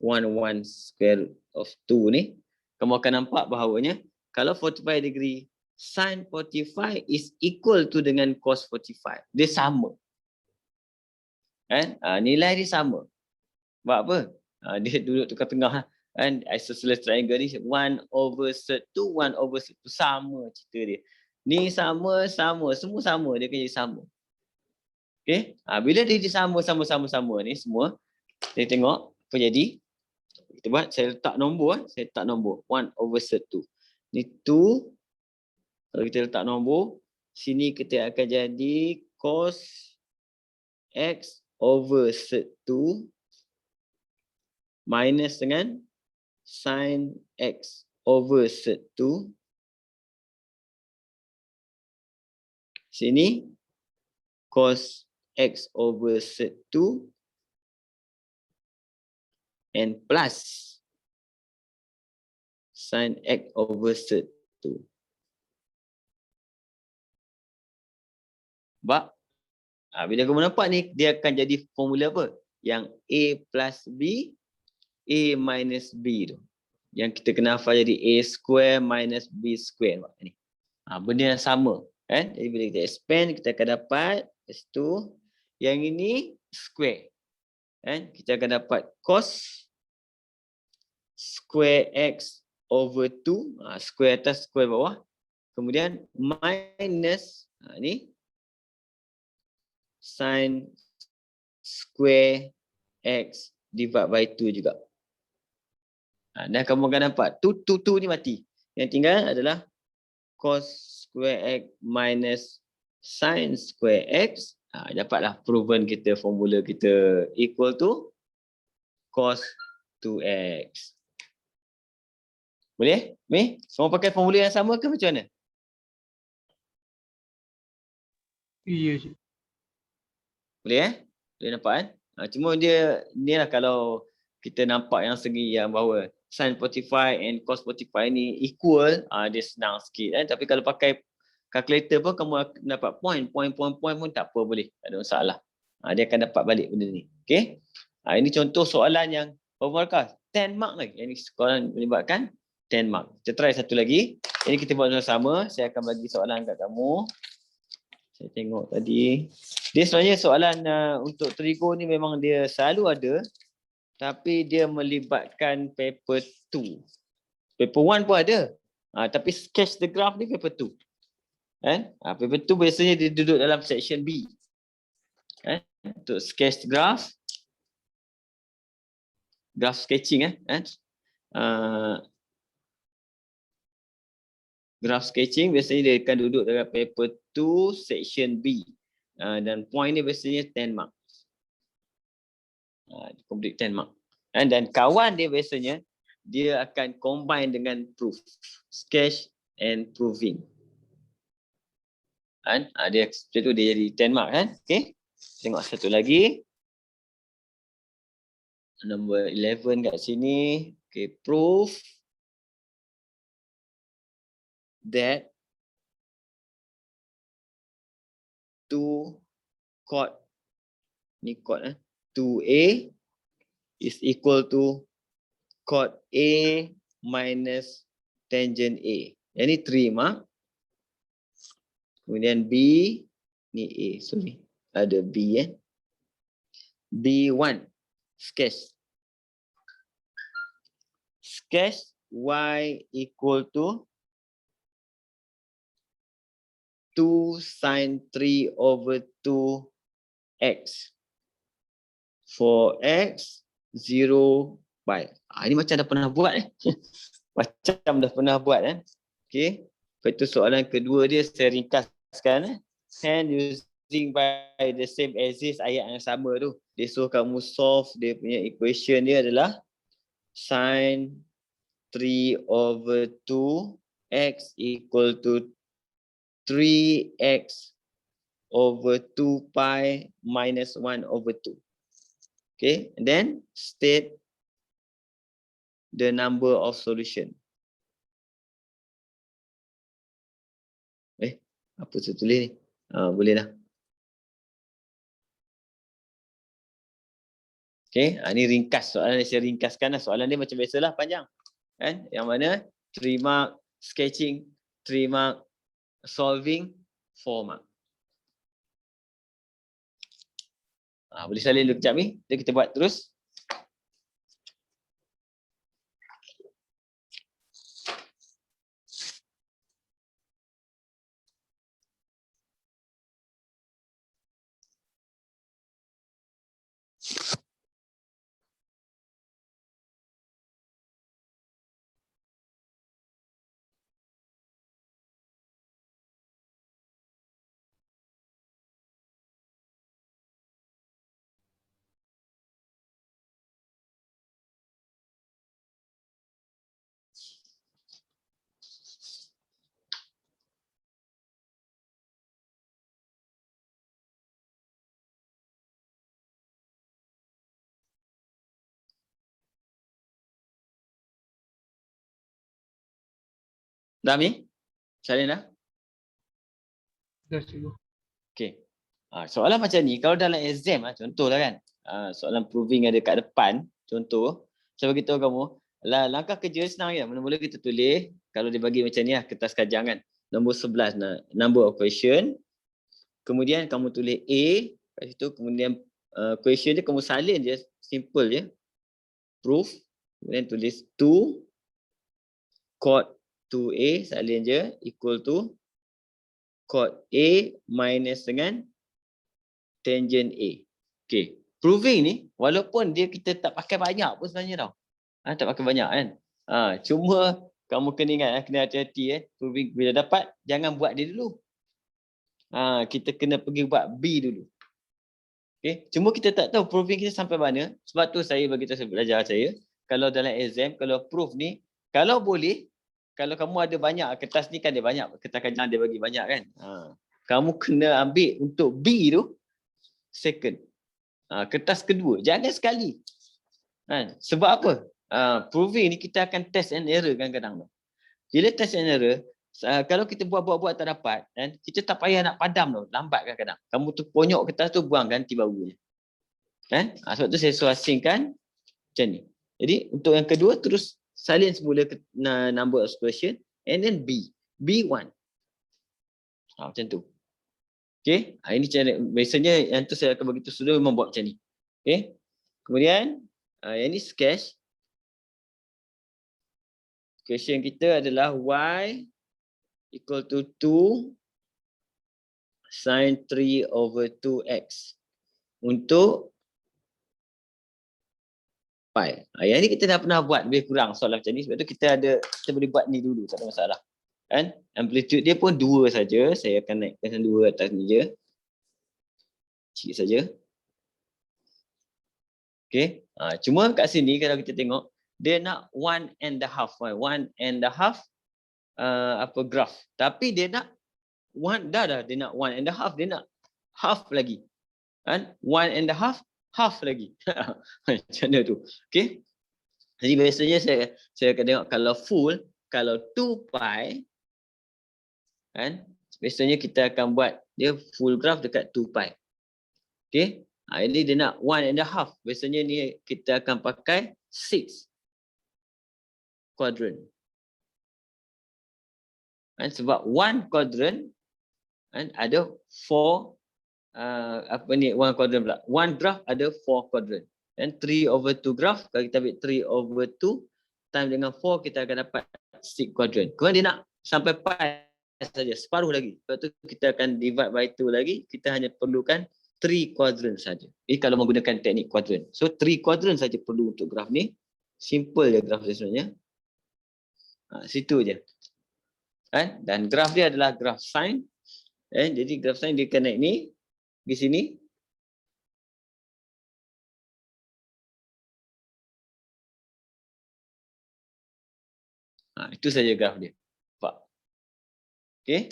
1 square of 2 ni, kamu akan nampak bahawanya kalau 45 degree, sin 45 is equal to dengan cos 45. Dia sama. Kan? Nilai dia sama. Sebab apa? Dia duduk tengah-tengah. Kan? Isosceles triangle ni 1/2, 1/2 sama cerita dia. Ni sama, semua sama, dia akan jadi sama. Okey? Bila dia jadi sama ni semua, kita tengok apa jadi. Kita buat, saya letak nombor, 1/2. Ni 2. Kalau kita letak nombor, sini kita akan jadi cos x over sec 2 minus dengan sin x over sec 2. Sini cos x over sec 2 and plus sin x over sec 2. Sebab bila kamu nampak ni, dia akan jadi formula apa? Yang A plus B, A minus B tu. Yang kita kena hafal jadi A square minus B square. Ni. Benda yang sama. Kan? Jadi bila kita expand, kita akan dapat S2. Yang ini square. Kan? Kita akan dapat cos square X over 2. Square atas, square bawah. Kemudian minus, ni sin square X divide by 2 juga. Dan kamu akan dapat 2 ni mati. Yang tinggal adalah cos square X minus sin square X. Dapatlah proven kita, formula kita equal to cos 2X. Boleh? Mi? Semua pakai formula yang sama ke macam mana? Iya, Cik. Boleh Boleh nampak kan? Cuma dia ni lah, kalau kita nampak yang segi yang bahawa sin 45 and cos 45 ni equal, dia senang sikit kan. Tapi kalau pakai calculator pun kamu dapat point pun tak apa, boleh. Tak ada masalah. Dia akan dapat balik benda ni. Okey. Ini contoh soalan yang berapa markah? 10 mark lagi. Yang ni soalan melibatkan 10 mark. Kita try satu lagi. Ini kita buat sama-sama. Saya akan bagi soalan kat kamu. Saya tengok tadi. Dia sebenarnya soalan untuk trigo ni memang dia selalu ada. Tapi dia melibatkan paper 2. Paper 1 pun ada. Tapi sketch the graph ni paper 2. Kan? Paper 2 biasanya dia duduk dalam section B. Kan? Untuk sketch graph. Graph sketching kan? Graph sketching biasanya dia akan duduk dalam paper 2 section B. Dan point ni biasanya 10 mark. Complete 10 mark. Dan kawan dia biasanya dia akan combine dengan proof. Sketch and proving. Kan? Dia macam tu dia jadi 10 mark kan. Okey. Tengok satu lagi. Number 11 kat sini. Okay, proof that 2 chord 2A is equal to chord A minus tangent A. Yang ni 3 mark. Kemudian B ni A, sorry. Ada B B1 sketch. Sketch Y equal to 2 sin 3 over 2x. For x 0 pi. Ini macam dah pernah buat Macam dah pernah buat Okey. Lepas tu soalan kedua dia saya ringkaskan And using by the same as this ayat yang sama tu. Dia suruh kamu solve dia punya equation dia adalah sin 3 over 2 x equal to 3x over 2 pi minus 1 over 2. Okay, and then state the number of solution. Apa saya tulis ni? Boleh dah. Okay, ni ringkas soalan yang saya ringkaskan. Soalan dia macam biasalah panjang. Kan? Yang mana 3 mark sketching, 3 mark solving, 4 mark. Boleh salin dulu kejap ni. Jadi kita buat terus. Dah ni? Salin dah? Dah cikgu. Okay. Soalan macam ni, kalau dalam exam, contohlah kan, soalan proving ada kat depan, contoh, saya beritahu kamu, langkah kerja senang je. Mula-mula kita tulis, kalau dia bagi macam ni kertas kajang kan, nombor 11, number of question, kemudian kamu tulis A, kat situ, kemudian question dia kamu salin je, simple je, proof, kemudian tulis 2, chord 2A, salin je, equal to chord A minus dengan tangent A. Okay. Proving ni, walaupun kita tak pakai banyak pun sebenarnya tau. Tak pakai banyak kan. Cuma kamu kena ingat, kena hati-hati Proving bila dapat, jangan buat dia dulu. Kita kena pergi buat B dulu. Okay. Cuma kita tak tahu proving kita sampai mana. Sebab tu saya bagi tahu belajar saya. Kalau dalam exam, kalau proof ni, kalau boleh, kalau kamu ada banyak kertas ni kan dia banyak, kertas kajang dia bagi banyak kan. Kamu kena ambil untuk B tu second. Kertas kedua, jangan sekali. Sebab apa? Proving ni kita akan test and error kadang-kadang. Bila test and error, kalau kita buat tak dapat, kita tak payah nak padam tu, lambat kadang-kadang. Kamu tu ponyok kertas tu buang ganti barunya. Sebab tu saya suruh asingkan macam ni. Jadi untuk yang kedua terus salin semula number of question and then B. B1. Macam tu. Okay. Ini cara, biasanya yang tu saya akan bagi tu sudah memang buat macam ni. Okay. Kemudian, yang ni sketch. Question kita adalah Y equal to 2 sin 3 over 2x. Untuk pi. Yang ni kita dah pernah buat lebih kurang soalan macam ni. Sebab tu kita boleh buat ni dulu, tak ada masalah. Kan? Amplitude dia pun 2 saja. Saya akan naikkan 2 atas ni je. Sikit saja. Okay. Cuma kat sini kalau kita tengok, dia nak 1.5. 1.5 graph. Tapi dia nak dah dia nak 1.5, dia nak half lagi. Kan? 1.5, half lagi. Macam mana tu? Okay. Jadi biasanya saya akan tengok kalau full, kalau 2 pi, kan? Biasanya kita akan buat dia full graph dekat 2 pi. Okay. Ini dia nak 1.5. Biasanya ni kita akan pakai 6 quadrant. Kan? Sebab 1 quadrant, kan, ada 4 1 quadrant pula. 1 graph ada 4 quadrant. Dan 3/2 graph, kalau kita ambil 3/2 time dengan 4, kita akan dapat 6 quadrant. Kemudian dia nak sampai pi saja, separuh lagi. Lepas tu kita akan divide by 2 lagi, kita hanya perlukan 3 quadrant saja. Ini kalau menggunakan teknik quadrant. So 3 quadrant saja perlu untuk graf ni. Simple je graf dia sebenarnya. Situ je. Kan? Dan graf dia adalah graf sine. Jadi graf sine dia akan naik ni, di sini. Itu saja graf dia. Nampak? Okey.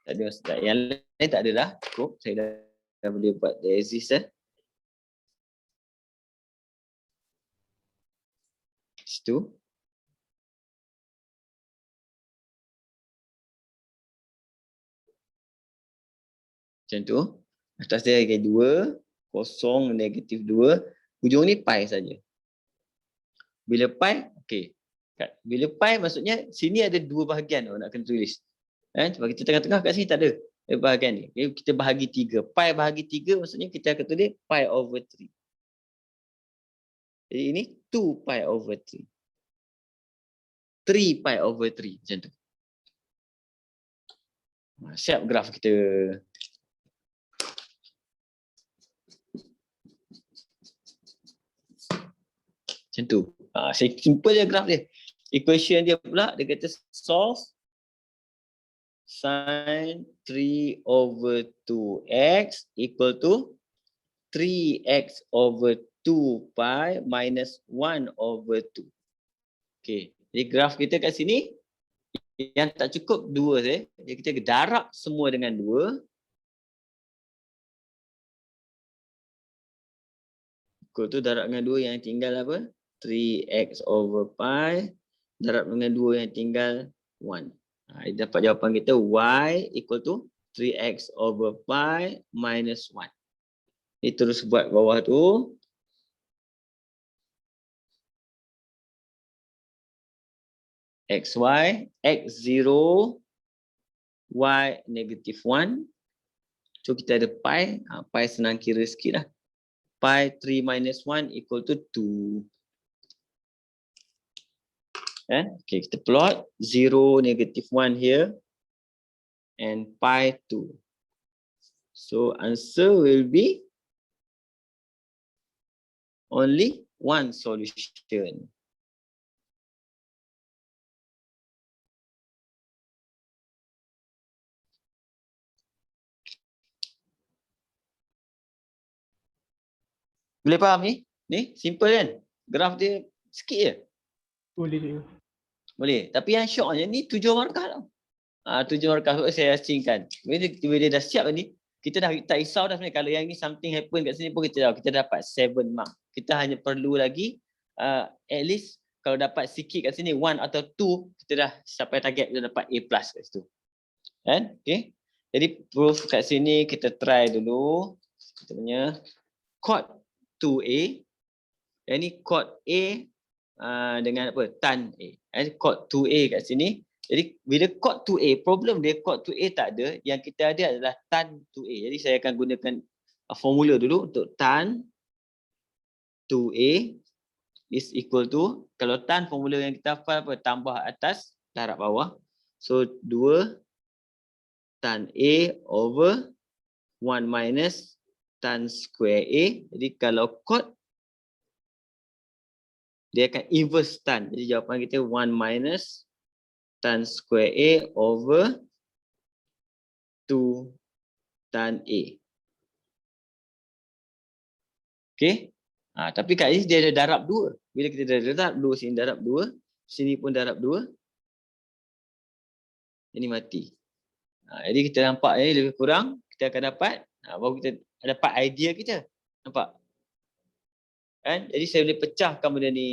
Tadi yang lain tak ada dah. Cukup. Saya dah boleh buat the axis dah. Situ. Macam tu. Atas dia ada 2, kosong, -2. Hujung ni pi saja. Bila pi, okey. Bila pi maksudnya sini ada 2 bahagian nak kena tulis. Sebab kita tengah-tengah kat sini tak ada bahagian ni. Okay, kita bahagi 3. Pi bahagi 3 maksudnya kita akan tulis pi/3. Jadi ini 2 pi/3. 3 pi/3 macam tu. Siap graf kita. Macam tu. Simple je graf dia. Equation dia pula, dia kata solve sin 3/2x equal to 3x/2 pi minus 1/2. Okey. Jadi graf kita kat sini yang tak cukup 2 saja. Jadi kita darab semua dengan 2. Equal tu darab dengan 2 yang tinggal apa? 3x/pi darab dengan 2 yang tinggal 1. Dapat jawapan kita y equal to 3x/pi minus 1. Ini terus buat bawah tu. xy, x0, y -1. So kita ada pi. Pi senang kira sikit lah. Pi 3 minus 1 equal to 2. Okay, kita plot 0, -1 here. And pi 2. So answer will be only one solution. Boleh faham ni? Ni simple kan? Graf dia sikit je. Boleh. Boleh. Tapi yang syoknya ni 7 markah tau. 7 markah saya asingkan. Bila dia dah siap ni, kita dah tak risau dah sebenarnya. Kalau yang ni something happen kat sini pun kita dapat 7 mark. Kita hanya perlu lagi at least kalau dapat sikit kat sini 1 atau 2, kita dah sampai target, kita dapat A+ kat situ. Kan? Okay. Jadi proof kat sini kita try dulu. Kita punya chord 2A. Yang ni chord A dengan apa? Tan A. Chord 2A kat sini. Jadi bila chord 2A, problem dia chord 2A tak ada. Yang kita ada adalah tan 2A. Jadi saya akan gunakan formula dulu untuk tan 2A is equal to, kalau tan formula yang kita hafal apa? Tambah atas, darab bawah. So 2 tan A over 1 minus tan square A. Jadi kalau chord, dia akan inverse tan. Jadi jawapan kita 1 minus tan square A over 2 tan A. Okay. Tapi kat sini dia ada darab 2. Bila kita dah darab 2, sini darab 2. Sini pun darab 2. Ini mati. Jadi kita nampak ni lebih kurang kita akan dapat baru kita dapat idea kita. Nampak? Kan? Jadi saya boleh pecahkan benda ni.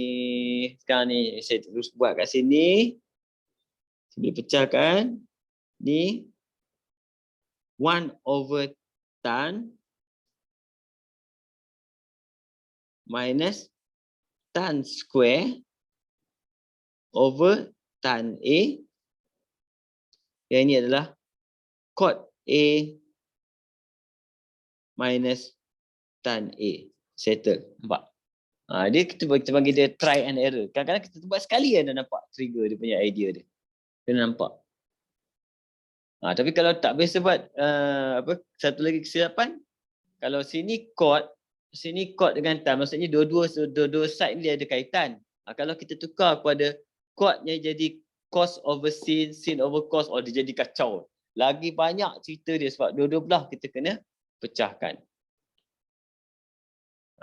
Sekarang ni saya terus buat kat sini. Saya boleh pecahkan ni 1/tan minus tan square over tan A. Yang ini adalah cot A minus tan A. Settle. Nampak? Dia kita panggil dia try and error. Kadang-kadang kita buat sekali dah nampak trigger dia punya idea dia. Kena nampak. Tapi kalau tak biasa buat satu lagi kesilapan, kalau sini cot dengan tan, maksudnya dua-dua side ni dia ada kaitan. Kalau kita tukar kepada cotnya jadi cos over sin over cos, dia jadi kacau. Lagi banyak cerita dia sebab dua-dua belah kita kena pecahkan.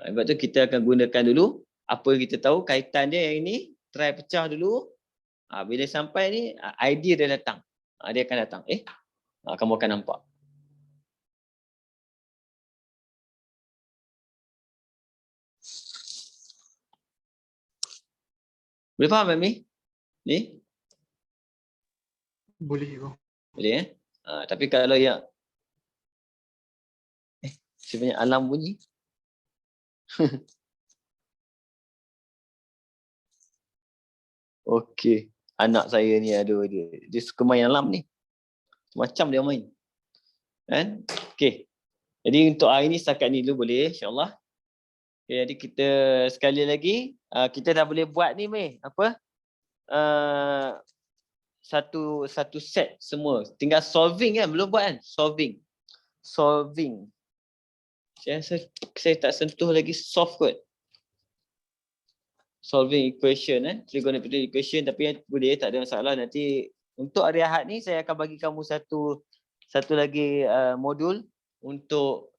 Sebab tu kita akan gunakan dulu apa yang kita tahu kaitan dia yang ini, try pecah dulu. Bila sampai ni idea dia datang. Dia akan datang. Kamu akan nampak. Boleh faham Mami? Ni? Boleh bang. Boleh tapi kalau yang saya punya alarm bunyi. Okey. Anak saya ni dia suka main alarm ni. Macam dia main. Kan? Okey. Jadi untuk hari ni setakat ni dulu boleh insya-Allah. Okay, jadi kita sekali lagi kita dah boleh buat ni satu set semua. Tinggal solving kan, belum buat kan? Solving. Saya tak sentuh lagi solve kot. Solving equation trigonometric equation, tapi boleh tak ada masalah. Nanti untuk hari Ahad ni saya akan bagi kamu satu lagi modul untuk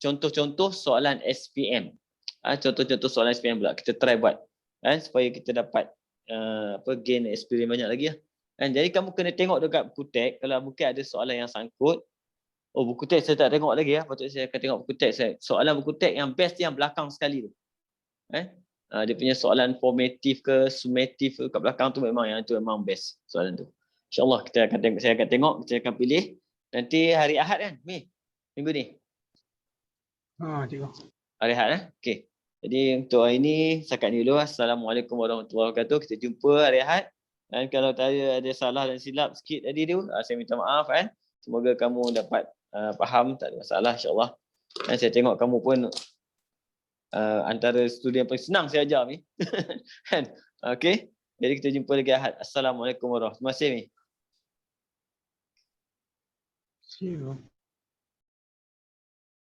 contoh-contoh soalan SPM. Contoh-contoh soalan SPM pula kita try buat supaya kita dapat gain experience banyak lagi lah. Jadi kamu kena tengok dekat buku teks kalau mungkin ada soalan yang sangkut. Buku teks saya tak tengok lagi patut saya akan tengok buku teks saya. Soalan buku teks yang best yang belakang sekali tu. Dia punya soalan formative ke summative ke kat belakang tu memang best soalan tu. InsyaAllah saya akan tengok, kita akan pilih nanti hari Ahad kan? Minggu ni. Cikgu. Hari Ahad Okey. Jadi untuk hari ni setakat ni dulu. Assalamualaikum warahmatullahi wabarakatuh. Kita jumpa hari Ahad. Dan kalau ada salah dan silap sikit tadi tu, saya minta maaf Semoga kamu dapat faham, tak ada masalah insya-Allah. Dan saya tengok kamu pun antara student yang paling senang saya ajar ni. Okey. Jadi kita jumpa lagi Ahad. Assalamualaikum warahmatullahi wabarakatuh. Terima kasih. See you.